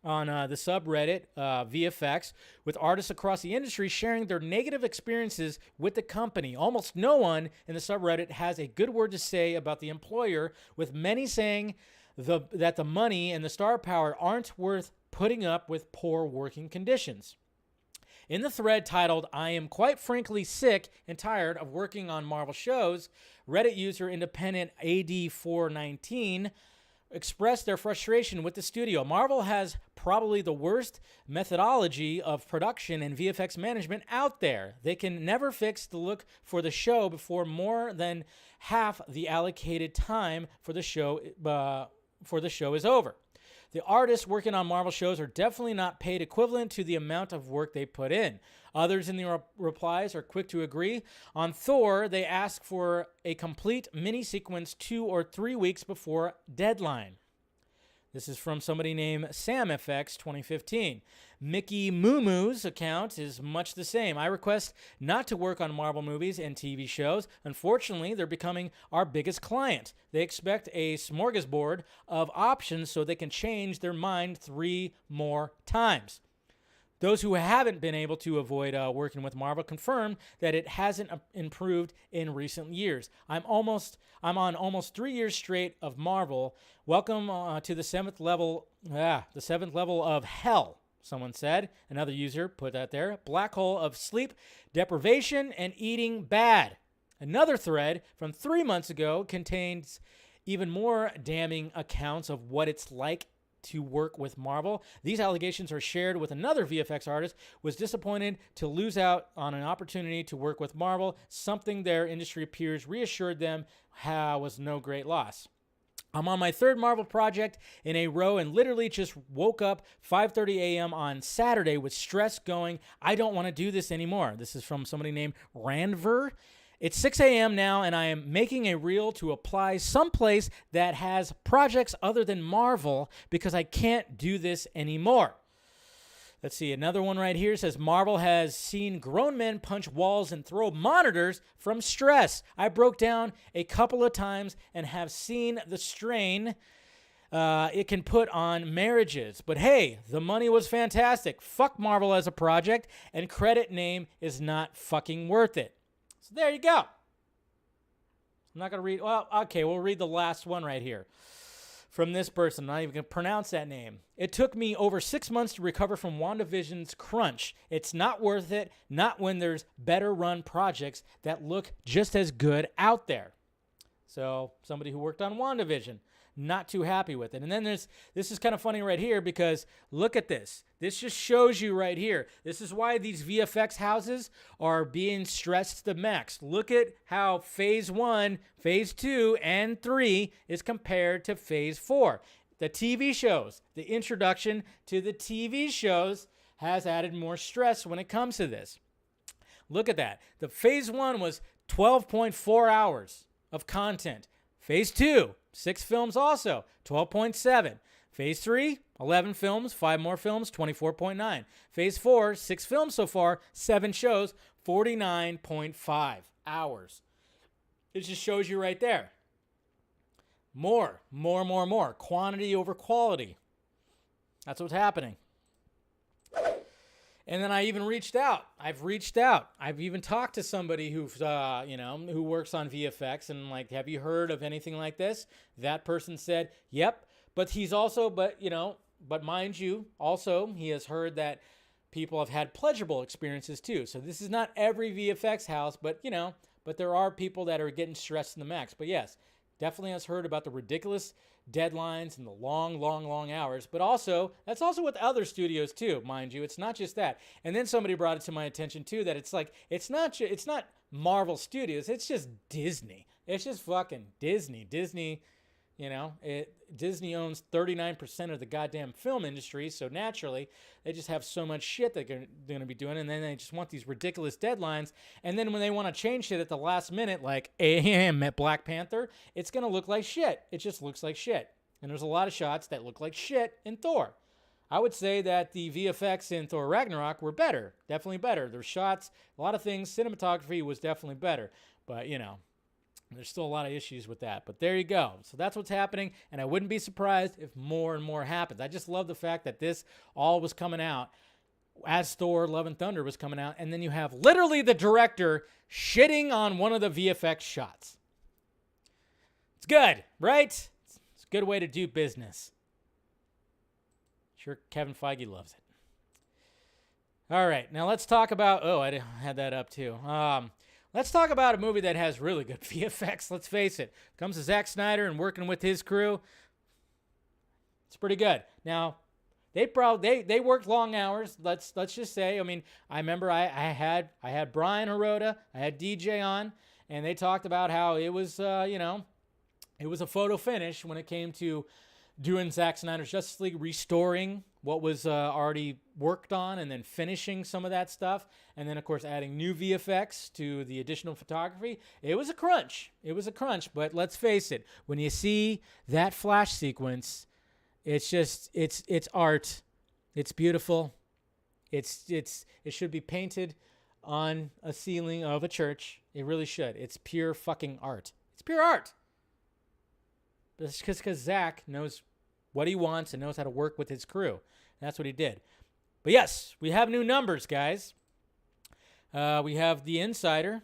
on the subreddit VFX, with artists across the industry sharing their negative experiences with the company. Almost no one in the subreddit has a good word to say about the employer, with many saying that the money and the star power aren't worth putting up with poor working conditions. In the thread titled, I am quite frankly sick and tired of working on Marvel shows, Reddit user independent AD419 expressed their frustration with the studio. Marvel has probably the worst methodology of production and VFX management out there. They can never fix the look for the show before more than half the allocated time for the show is over. The artists working on Marvel shows are definitely not paid equivalent to the amount of work they put in. Others in the replies are quick to agree. On Thor, they ask for a complete mini-sequence 2 or 3 weeks before deadline. This is from somebody named SamFX 2015. Mickey Moomoo's account is much the same. I request not to work on Marvel movies and TV shows. Unfortunately, they're becoming our biggest client. They expect a smorgasbord of options so they can change their mind 3 more times. Those who haven't been able to avoid working with Marvel confirm that it hasn't improved in recent years. I'm on almost 3 years straight of Marvel. Welcome to the seventh level of hell, someone said. Another user put that there. Black hole of sleep deprivation and eating bad. Another thread from 3 months ago contains even more damning accounts of what it's like to work with Marvel. These allegations are shared with another VFX artist who was disappointed to lose out on an opportunity to work with Marvel, something their industry peers reassured them was no great loss. I'm on my 3rd Marvel project in a row and literally just woke up 5:30 a.m. on Saturday with stress going, I don't want to do this anymore. This is from somebody named Randver. It's 6 a.m. now, and I am making a reel to apply someplace that has projects other than Marvel because I can't do this anymore. Let's see, another one right here says, Marvel has seen grown men punch walls and throw monitors from stress. I broke down a couple of times and have seen the strain it can put on marriages. But hey, the money was fantastic. Fuck Marvel as a project, and credit name is not fucking worth it. So there you go. I'm not going to read. Well, okay, we'll read the last one right here from this person. I'm not even going to pronounce that name. It took me over 6 months to recover from WandaVision's crunch. It's not worth it, not when there's better run projects that look just as good out there. So somebody who worked on WandaVision. not too happy with it. And then this is kind of funny right here because look at this. This just shows you right here. This is why these VFX houses are being stressed to the max. Look at how phase 1, phase 2, and 3 is compared to phase 4. The TV shows, the introduction to the TV shows has added more stress when it comes to this. Look at that. The phase 1 was 12.4 hours of content. Phase 2, 6 films also, 12.7. Phase 3, 11 films, 5 more films, 24.9. Phase 4, 6 films so far, 7 shows, 49.5 hours. It just shows you right there. More. Quantity over quality. That's what's happening. And then I even reached out. I've even talked to somebody who's, who works on VFX and like, have you heard of anything like this? That person said, yep. But mind you, also, he has heard that people have had pleasurable experiences too. So this is not every VFX house, but there are people that are getting stressed in the max. But yes, definitely has heard about the ridiculous deadlines and the long hours. But also, that's also with other studios too, mind you. It's not just that. And then somebody brought it to my attention too that it's not Marvel Studios. It's just Disney. It's just fucking Disney. Disney owns 39% of the goddamn film industry, so naturally they just have so much shit they're going to be doing, and then they just want these ridiculous deadlines, and then when they want to change shit at the last minute, like Black Panther, it's going to look like shit. It just looks like shit, and there's a lot of shots that look like shit in Thor. I would say that the VFX in Thor Ragnarok were better, definitely better. There's shots, a lot of things, cinematography was definitely better, but there's still a lot of issues with that. But there you go. So that's what's happening, and I wouldn't be surprised if more and more happens. I just love the fact that this all was coming out as Thor Love and Thunder was coming out, and then you have literally the director shitting on one of the VFX shots. It's good, right? It's a good way to do business. Sure, Kevin Feige loves it. All right, now let's talk about... Oh, I had that up too. Let's talk about a movie that has really good VFX. Let's face it. Comes to Zack Snyder and working with his crew. It's pretty good. Now, they worked long hours. Let's just say. I mean, I remember I had Brian Hirota, I had DJ on, and they talked about how it was it was a photo finish when it came to doing Zack Snyder's Justice League, restoring what was already worked on and then finishing some of that stuff. And then, of course, adding new VFX to the additional photography. It was a crunch. But let's face it. When you see that flash sequence, it's just, it's art. It's beautiful. It should be painted on a ceiling of a church. It really should. It's pure fucking art. It's pure art. But it's just because Zack knows what he wants and knows how to work with his crew. That's what he did. But yes, we have new numbers, guys. We have The Insider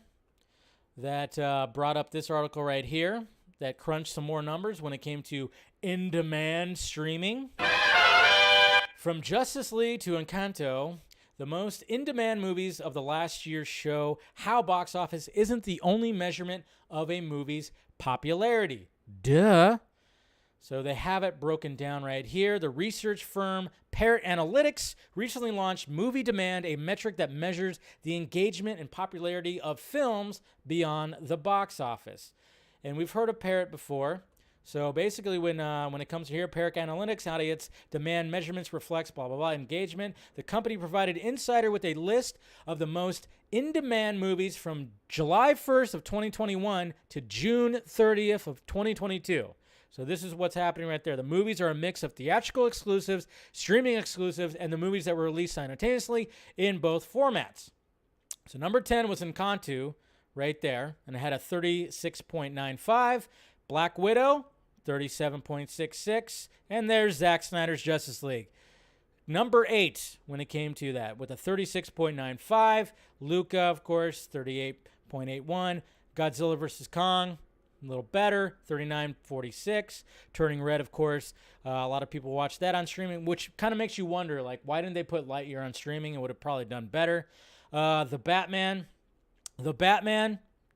that brought up this article right here that crunched some more numbers when it came to in-demand streaming. From Justice League to Encanto, the most in-demand movies of the last year show how box office isn't the only measurement of a movie's popularity. Duh. So they have it broken down right here. The research firm Parrot Analytics recently launched Movie Demand, a metric that measures the engagement and popularity of films beyond the box office. And we've heard of Parrot before. So basically when it comes to here, Parrot Analytics, how its demand measurements reflects blah, blah, blah, engagement. The company provided Insider with a list of the most in-demand movies from July 1st of 2021 to June 30th of 2022. So this is what's happening right there. The movies are a mix of theatrical exclusives, streaming exclusives, and the movies that were released simultaneously in both formats. So number 10 was Encanto right there, and it had a 36.95. Black Widow, 37.66. And there's Zack Snyder's Justice League. Number 8 when it came to that with a 36.95. Luca, of course, 38.81. Godzilla vs. Kong, a little better, 39.46. Turning Red, of course. A lot of people watch that on streaming, which kind of makes you wonder, like, why didn't they put Lightyear on streaming? It would have probably done better. The Batman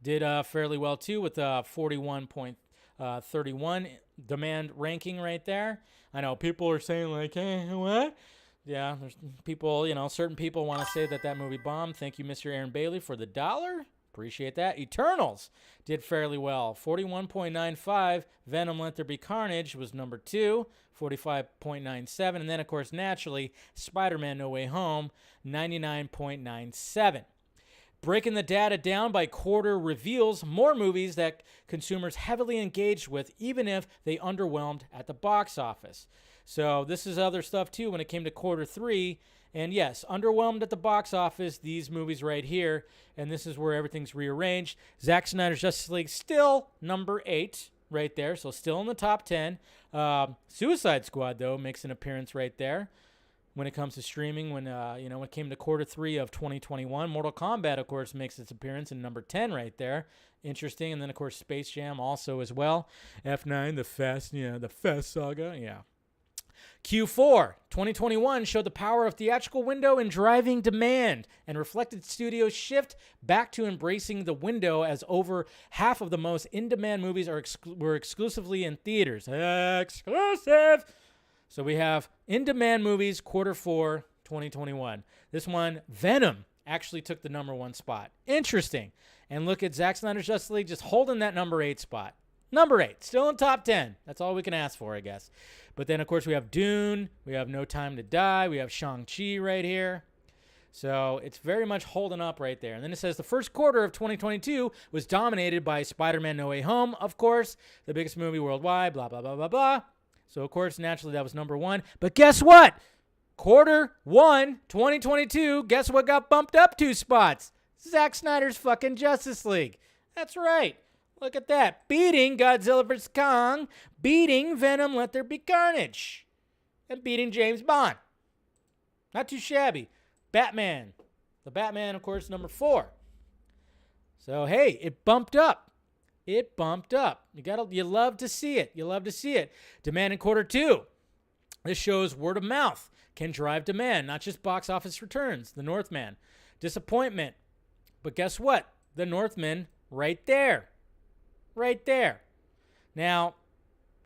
did fairly well, too, with 41.31 demand ranking right there. I know people are saying like, hey, what? Yeah, there's people, certain people want to say that movie bombed. Thank you, Mr. Aaron Bailey, for the $1. Appreciate that. Eternals did fairly well. 41.95. Venom Let There Be Carnage was number 2, 45.97. And then, of course, naturally, Spider-Man No Way Home, 99.97. Breaking the data down by quarter reveals more movies that consumers heavily engaged with, even if they underwhelmed at the box office. So this is other stuff, too, when it came to quarter 3. And yes, underwhelmed at the box office, these movies right here. And this is where everything's rearranged. Zack Snyder's Justice League still number 8 right there. So still in the top 10. Suicide Squad, though, makes an appearance right there when it comes to streaming. When it came to quarter 3 of 2021. Mortal Kombat, of course, makes its appearance in number 10 right there. Interesting. And then, of course, Space Jam also as well. F9, the Fast Saga. Yeah. Q4 2021 showed the power of theatrical window and driving demand, and reflected studios' shift back to embracing the window, as over half of the most in-demand movies were exclusively in theaters. Exclusive! So we have in-demand movies, quarter 4 2021. This one, Venom, actually took the number 1 spot. Interesting. And look at Zack Snyder's Justice League just holding that number 8 spot. Number 8, still in top 10. That's all we can ask for, I guess. But then, of course, we have Dune. We have No Time to Die. We have Shang-Chi right here. So it's very much holding up right there. And then it says the first quarter of 2022 was dominated by Spider-Man No Way Home, of course, the biggest movie worldwide, blah, blah, blah, blah, blah. So, of course, naturally, that was number 1. But guess what? Quarter 1, 2022, guess what got bumped up 2 spots? Zack Snyder's fucking Justice League. That's right. Look at that. Beating Godzilla vs. Kong, beating Venom Let There Be Carnage, and beating James Bond. Not too shabby. Batman. The Batman, of course, number 4. So, hey, it bumped up. It bumped up. You love to see it. You love to see it. Demand in quarter 2. This shows word of mouth can drive demand, not just box office returns. The Northman. Disappointment. But guess what? The Northman right there. Right there. Now,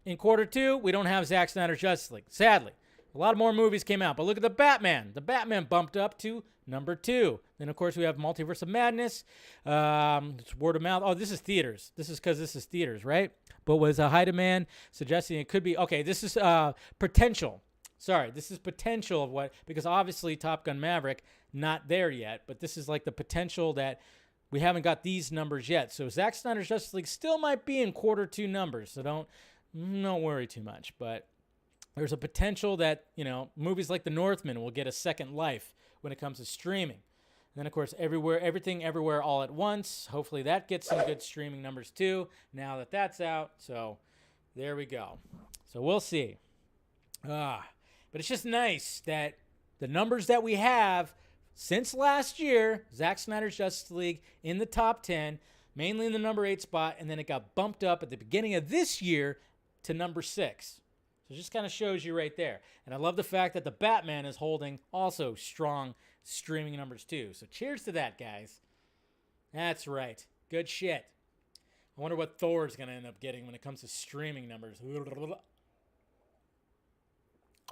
in quarter 2, we don't have Zack Snyder's Justice League, sadly. A lot more movies came out, but look at the Batman. The Batman bumped up to number 2. Then, of course, we have Multiverse of Madness. It's word of mouth. Oh, this is theaters. This is because this is theaters, right? But was a high demand, suggesting it could be. Okay, this is potential. Sorry, this is potential of what, because obviously Top Gun Maverick, not there yet, but this is like the potential that we haven't got these numbers yet. So Zack Snyder's Justice League still might be in quarter 2 numbers. So don't worry too much. But there's a potential that, movies like The Northman will get a second life when it comes to streaming. And then, of course, Everything Everywhere All at Once. Hopefully that gets some good streaming numbers too, now that that's out. So there we go. So we'll see. But it's just nice that the numbers that we have since last year, Zack Snyder's Justice League in the top 10, mainly in the number 8 spot, and then it got bumped up at the beginning of this year to number 6. So it just kind of shows you right there. And I love the fact that the Batman is holding also strong streaming numbers too. So cheers to that, guys. That's right. Good shit. I wonder what Thor's going to end up getting when it comes to streaming numbers.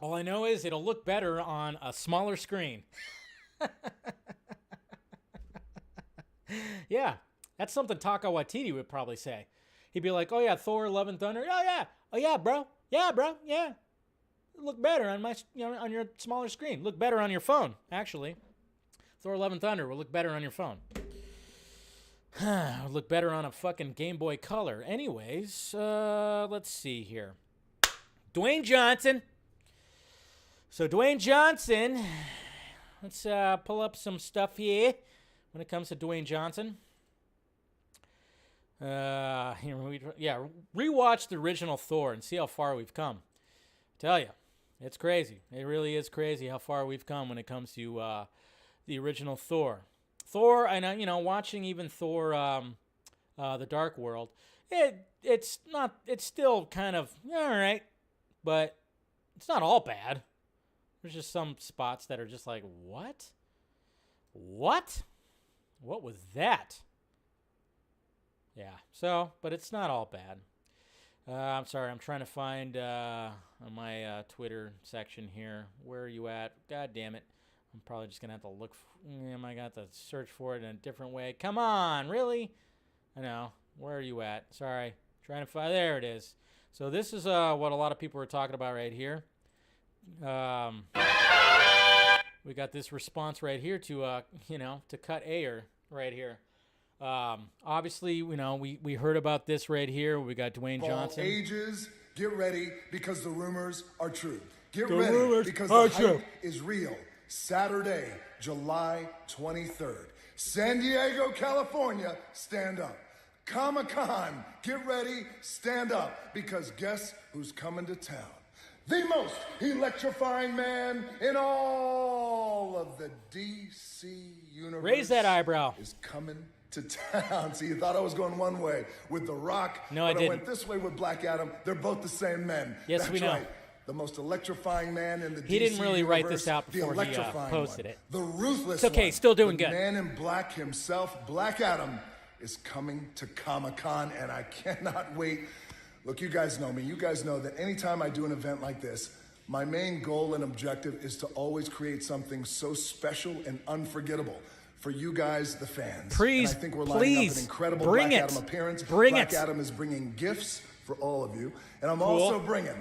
All I know is it'll look better on a smaller screen. Yeah, that's something Taika Waititi would probably say. He'd be like, "Oh yeah, Thor, Love and Thunder. Oh yeah, bro. Yeah. Look better on on your smaller screen. Look better on your phone, actually. Thor, Love and Thunder will look better on your phone. Would look better on a fucking Game Boy Color. Anyways, let's see here. Dwayne Johnson. So Dwayne Johnson. Let's pull up some stuff here when it comes to Dwayne Johnson. Rewatch the original Thor and see how far we've come. Tell you, it's crazy. It really is crazy how far we've come when it comes to the original Thor. Thor, and watching even Thor, The Dark World, it's still kind of all right, but it's not all bad. There's just some spots that are just like, what? What was that? Yeah, but it's not all bad. I'm sorry. I'm trying to find on my Twitter section here. Where are you at? God damn it. I'm probably just going to have to look. I might have to search for it in a different way. Come on. Really? I know. Where are you at? Sorry. Trying to find. There it is. So this is what a lot of people are talking about right here. We got this response right here to, to cut Ayer right here. Obviously, we heard about this right here. We got Dwayne Johnson. All ages, get ready because the rumors are true. Get ready because the hype is real. Saturday, July 23rd. San Diego, California, stand up. Comic-Con, get ready, stand up, because guess who's coming to town? The most electrifying man in all of the DC universe. Raise that eyebrow. Is coming to town. See, you thought I was going one way with The Rock. No, I didn't. I went this way with Black Adam. They're both the same men. Yes, That's we know. Right. The most electrifying man in the DC He didn't really universe, write this out before he posted it. The ruthless It's okay, one. still doing the good. Man in Black himself, Black Adam, is coming to Comic-Con, and I cannot wait. Look, you guys know me. You guys know that anytime I do an event like this, my main goal and objective is to always create something so special and unforgettable for you guys, the fans. Please, and I think we're lining up an incredible Black Adam appearance. Black Adam is bringing gifts for all of you. And I'm also bringing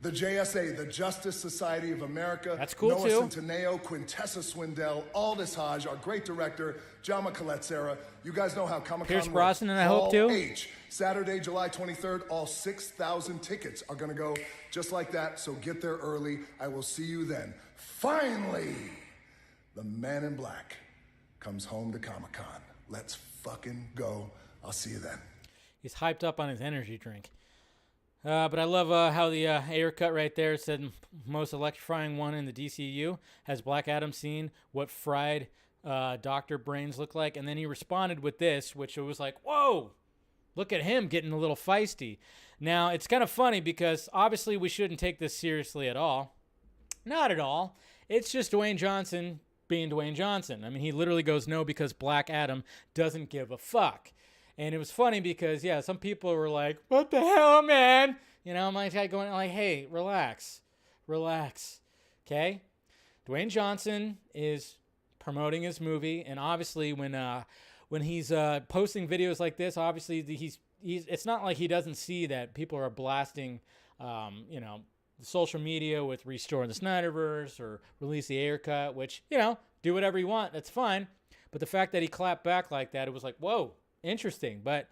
the JSA, the Justice Society of America. That's cool, Noah too. Centineo, Quintessa Swindell, Aldous Hodge, our great director, Jaume Collet-Serra. You guys know how Comic-Con Pierce works. Brosnan, I hope, too. All H. Saturday, July 23rd, all 6,000 tickets are going to go just like that, so get there early. I will see you then. Finally, the Man in Black comes home to Comic-Con. Let's fucking go. I'll see you then. He's hyped up on his energy drink. But I love how the Ayer cut right there said most electrifying one in the DCU. Has Black Adam seen what fried Dr. Brains look like? And then he responded with this, which was like, whoa, look at him getting a little feisty. Now, it's kind of funny because obviously we shouldn't take this seriously at all. Not at all. It's just Dwayne Johnson being Dwayne Johnson. I mean, he literally goes no because Black Adam doesn't give a fuck. And it was funny because, yeah, some people were like, what the hell, man? I'm like going like, hey, relax, okay? Dwayne Johnson is promoting his movie, and obviously when he's posting videos like this, obviously he's it's not like he doesn't see that people are blasting, social media with restoring the Snyderverse or release the Ayer cut, which, do whatever you want, that's fine. But the fact that he clapped back like that, it was like, whoa. Interesting, but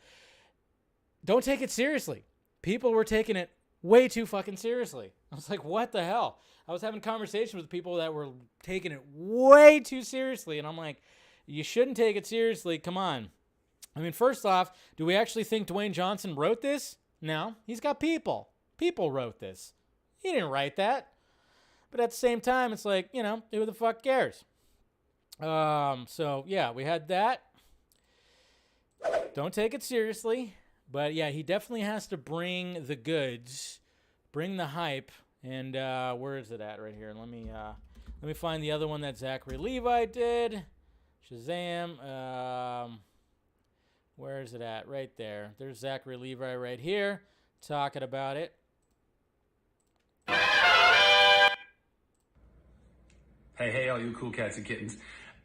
don't take it seriously. People were taking it way too fucking seriously. I was like, what the hell? I was having conversations with people that were taking it way too seriously, and I'm like, you shouldn't take it seriously. Come on. I mean, first off, do we actually think Dwayne Johnson wrote this? No. He's got people. People wrote this. He didn't write that. But at the same time, it's like, who the fuck cares? So, yeah, we had that. Don't take it seriously, but yeah, he definitely has to bring the goods, bring the hype, and where is it at right here? Let me find the other one that Zachary Levi did. Shazam. Where is it at? Right there. There's Zachary Levi right here talking about it. Hey, all you cool cats and kittens.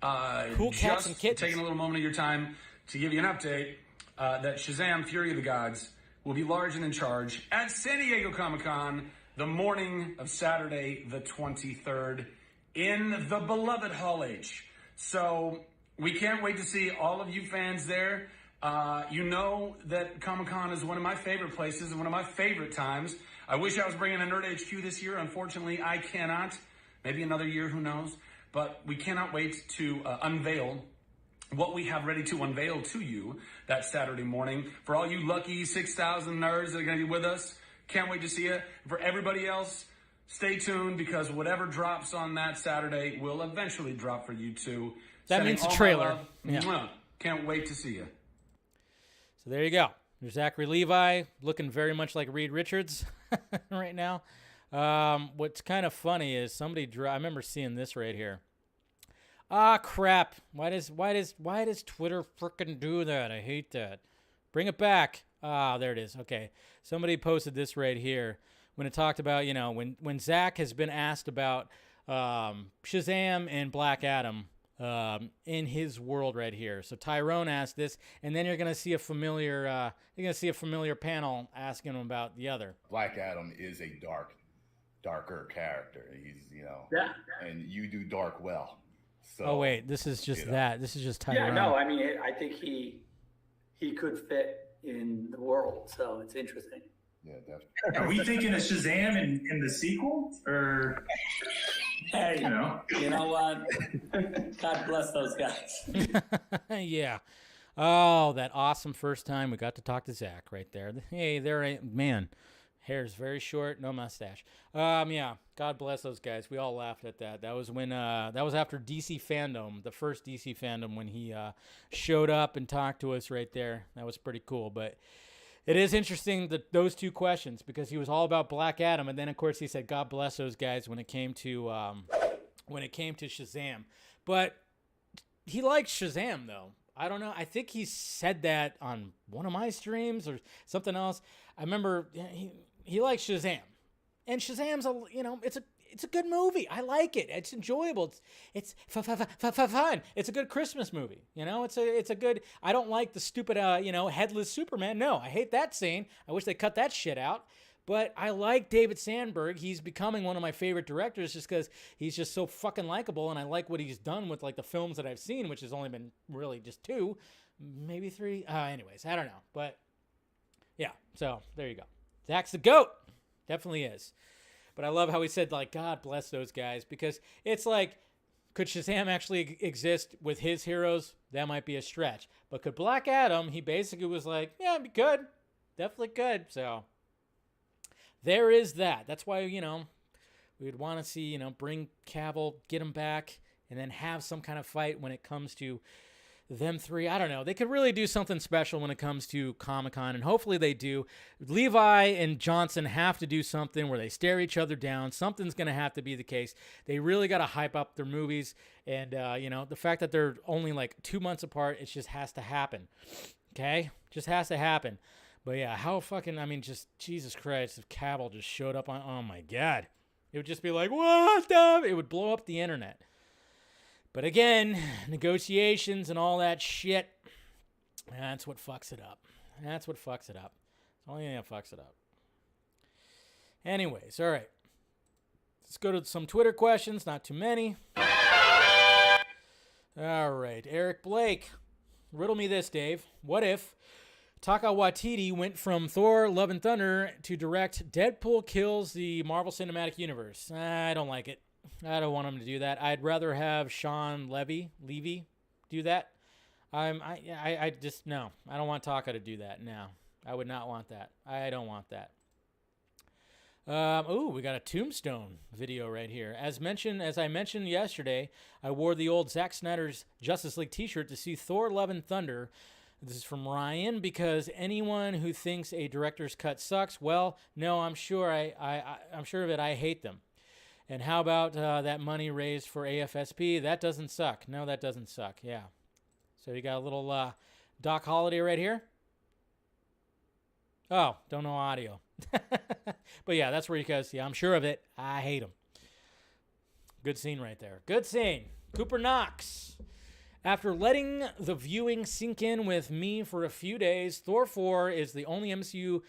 Cool cats and kittens. Taking a little moment of your time to give you an update that Shazam! Fury of the Gods will be large and in charge at San Diego Comic-Con the morning of Saturday the 23rd in the beloved Hall H. So we can't wait to see all of you fans there. You know that Comic-Con is one of my favorite places and one of my favorite times. I wish I was bringing a Nerd HQ this year. Unfortunately, I cannot. Maybe another year, who knows? But we cannot wait to unveil what we have ready to unveil to you that Saturday morning. For all you lucky 6,000 nerds that are going to be with us, can't wait to see you. For everybody else, stay tuned because whatever drops on that Saturday will eventually drop for you too. That means a trailer. Yeah. Can't wait to see you. So there you go. There's Zachary Levi looking very much like Reed Richards right now. What's kind of funny is I remember seeing this right here. Ah, crap. Why does Twitter frickin' do that? I hate that. Bring it back. Ah, there it is. Okay. Somebody posted this right here when it talked about, when Zack has been asked about Shazam and Black Adam in his world right here. So Tyrone asked this, and then you're gonna see a familiar panel asking him about the other. Black Adam is a darker character. He's and you do dark well. So, oh wait, this is just that. This is just Tyrone. Yeah, no, I mean, I think he could fit in the world, so it's interesting. Yeah, definitely. Are we thinking of Shazam in the sequel, or hey, you know what? God bless those guys. Yeah. Oh, that awesome first time we got to talk to Zack right there. Hey, man. Hair's very short, no mustache. Yeah, God bless those guys. We all laughed at that. That was when that was after DC Fandom, the first DC Fandom, when he showed up and talked to us right there. That was pretty cool. But it is interesting that those two questions, because he was all about Black Adam, and then of course he said God bless those guys when it came to Shazam. But he liked Shazam though. I don't know. I think he said that on one of my streams or something else. I remember he likes Shazam, and Shazam's it's a good movie. I like it. It's enjoyable. It's fun. It's a good Christmas movie. It's a good. I don't like the stupid headless Superman. No, I hate that scene. I wish they cut that shit out. But I like David Sandberg. He's becoming one of my favorite directors just because he's just so fucking likable, and I like what he's done with like the films that I've seen, which has only been really just 2, maybe 3. Anyways, I don't know. But yeah, so there you go. Zack's the GOAT. Definitely is. But I love how he said, like, God bless those guys, because it's like, could Shazam actually exist with his heroes? That might be a stretch. But could Black Adam, he basically was like, yeah, we could. Definitely could. So there is that. That's why, we'd want to see, bring Cavill, get him back, and then have some kind of fight when it comes to them three. I don't know. They could really do something special when it comes to Comic-Con, and hopefully they do. Levi and Johnson have to do something where they stare each other down. Something's going to have to be the case. They really got to hype up their movies, and, the fact that they're only like 2 months apart, it just has to happen. Okay? Just has to happen. But yeah, how fucking, just Jesus Christ, if Cavill just showed up on, oh my God. It would just be like, what the? It would blow up the internet. But again, negotiations and all that shit, that's what fucks it up. That's what fucks it up. It's the only thing that fucks it up. Anyways, all right. Let's go to some Twitter questions. Not too many. All right. Eric Blake. Riddle me this, Dave. What if Taika Waititi went from Thor Love and Thunder to direct Deadpool Kills the Marvel Cinematic Universe? I don't like it. I don't want him to do that. I'd rather have Sean Levy do that. I just, no. I don't want Taika to do that. No. I would not want that. I don't want that. We got a Tombstone video right here. As I mentioned yesterday, I wore the old Zack Snyder's Justice League t-shirt to see Thor Love and Thunder. This is from Ryan, because anyone who thinks a director's cut sucks, well, no, I'm sure I'm sure of it. I hate them. And how about that money raised for AFSP? That doesn't suck. No, that doesn't suck. Yeah. So you got a little Doc Holliday right here. Oh, don't know audio. But yeah, that's where you guys see. I'm sure of it. I hate them. Good scene right there. Good scene. Cooper Knox. After letting the viewing sink in with me for a few days, Thor 4 is the only MCU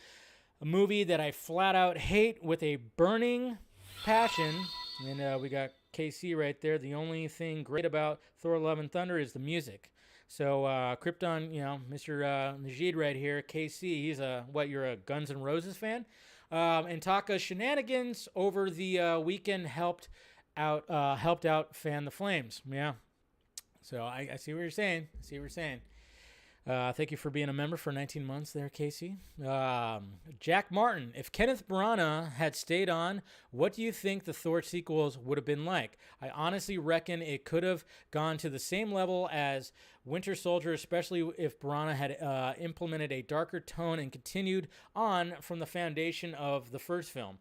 movie that I flat out hate with a burning passion. And we got KC right there. The only thing great about Thor Love and Thunder is the music. So Krypton, Mr. Najid right here, KC, he's you're a Guns N' Roses fan? And Taika's shenanigans over the weekend helped out Fan the Flames. Yeah. So I see what you're saying. Thank you for being a member for 19 months there, Casey. Jack Martin, if Kenneth Branagh had stayed on, what do you think the Thor sequels would have been like? I honestly reckon it could have gone to the same level as Winter Soldier, especially if Branagh had implemented a darker tone and continued on from the foundation of the first film.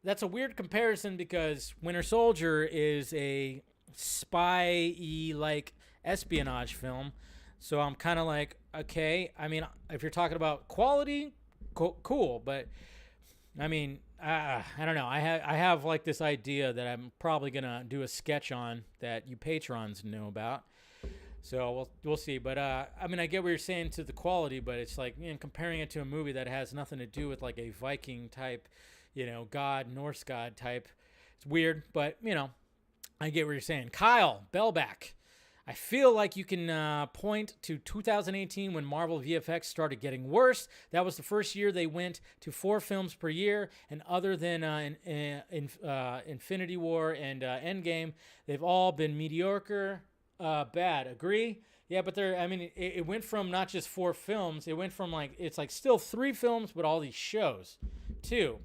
That's a weird comparison because Winter Soldier is a spy-y, like, espionage film. So I'm kind of like, okay, if you're talking about quality, cool. But I mean, I don't know. I have like this idea that I'm probably gonna do a sketch on that you patrons know about. So we'll see. But I mean, I get what you're saying to the quality, but it's like, comparing it to a movie that has nothing to do with like a Viking type, Norse god type. It's weird, but I get what you're saying. Kyle Bellback. I feel like you can point to 2018 when Marvel VFX started getting worse. That was the first year they went to 4 films per year, and other than Infinity War and Endgame, they've all been mediocre, bad. Agree? Yeah, but it went from not just 4 films. It went from it's still 3 films, but all these shows, too.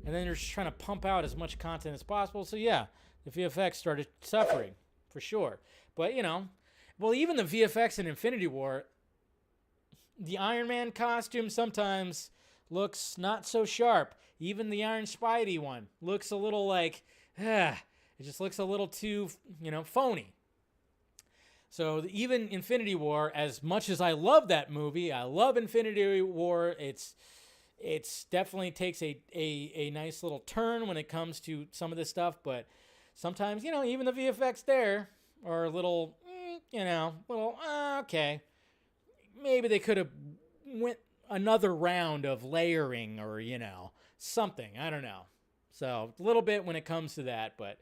And then they're just trying to pump out as much content as possible. So yeah, the VFX started suffering, for sure. But, even the VFX in Infinity War, the Iron Man costume sometimes looks not so sharp. Even the Iron Spidey one looks a little it just looks a little too, phony. So even Infinity War, as much as I love that movie, I love Infinity War, it's definitely takes a nice little turn when it comes to some of this stuff, but sometimes, even the VFX there are a little, okay. Maybe they could have went another round of layering or, something. I don't know. So a little bit when it comes to that. But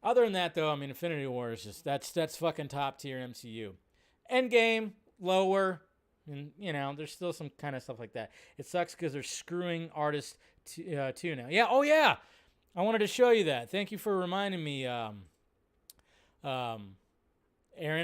other than that, though, I mean, Infinity War is just, that's fucking top tier MCU. Endgame, lower. And, there's still some kind of stuff like that. It sucks because they're screwing artists too now. Yeah, oh yeah. I wanted to show you that. Thank you for reminding me, Aaron.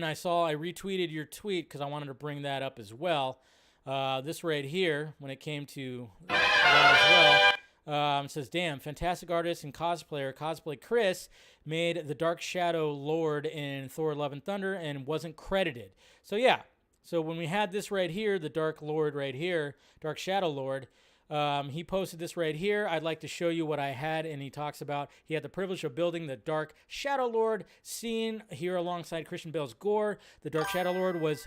I retweeted your tweet because I wanted to bring that up as well. This right here, when it came to that as well, it says, damn, fantastic artist and cosplay Chris made the Dark Shadow Lord in Thor Love and Thunder and wasn't credited. So yeah, so when we had this right here, the Dark Lord right here, Dark Shadow Lord, he posted this right here. I'd like to show you what I had, and he talks about he had the privilege of building the Dark Shadow Lord scene here alongside Christian Bale's gore. The Dark Shadow Lord was,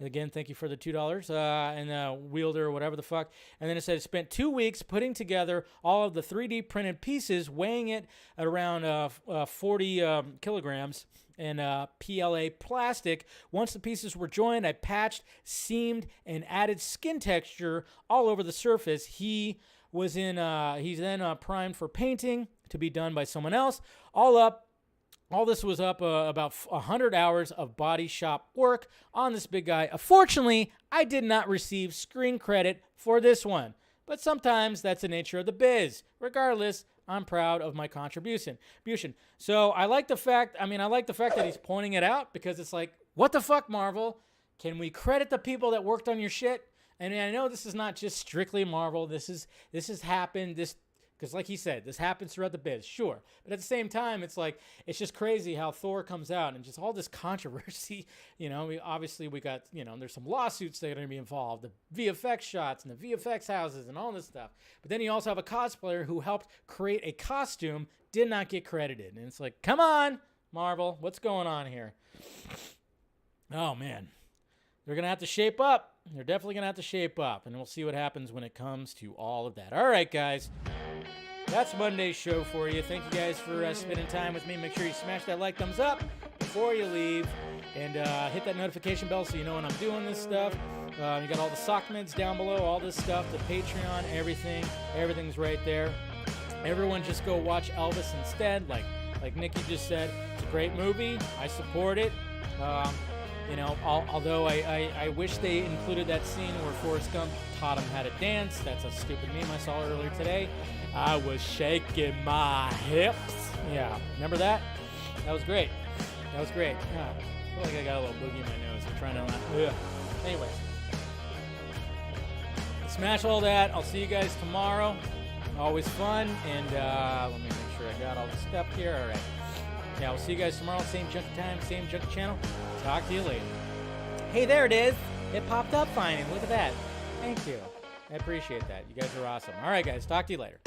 again, thank you for the $2, and wielder or whatever the fuck. And then it said it spent 2 weeks putting together all of the 3D printed pieces, weighing it at around 40 kilograms. And PLA plastic. Once the pieces were joined, I patched, seamed, and added skin texture all over the surface. He's then primed for painting to be done by someone else. All this was up about 100 hours of body shop work on this big guy. Unfortunately, I did not receive screen credit for this one. But sometimes that's the nature of the biz. Regardless, I'm proud of my contribution. So I like the fact that he's pointing it out, because it's like, what the fuck, Marvel? Can we credit the people that worked on your shit? And I know this is not just strictly Marvel. This has happened. Because like he said, this happens throughout the biz, sure. But at the same time, it's like, it's just crazy how Thor comes out and just all this controversy. We got, there's some lawsuits that are going to be involved, the VFX shots and the VFX houses and all this stuff. But then you also have a cosplayer who helped create a costume, did not get credited. And it's like, come on, Marvel, what's going on here? Oh, man. They're going to have to shape up. They're definitely going to have to shape up. And we'll see what happens when it comes to all of that. All right, guys. That's Monday's show for you. Thank you guys for spending time with me. Make sure you smash that like, thumbs up before you leave. And hit that notification bell so you know when I'm doing this stuff. You got all the sock meds down below, all this stuff, the Patreon, everything. Everything's right there. Everyone just go watch Elvis instead, like Nikki just said. It's a great movie. I support it. Although I wish they included that scene where Forrest Gump taught him how to dance. That's a stupid meme I saw earlier today. I was shaking my hips. Yeah, remember that? That was great. Yeah, I feel like I got a little boogie in my nose. I'm trying to laugh. Ugh. Anyways, smash all that. I'll see you guys tomorrow. Always fun. And let me make sure I got all the stuff here. All right. Yeah, we'll see you guys tomorrow. Same Junkee time, same Junkee channel. Talk to you later. Hey, there it is. It popped up finally. Look at that. Thank you. I appreciate that. You guys are awesome. All right, guys. Talk to you later.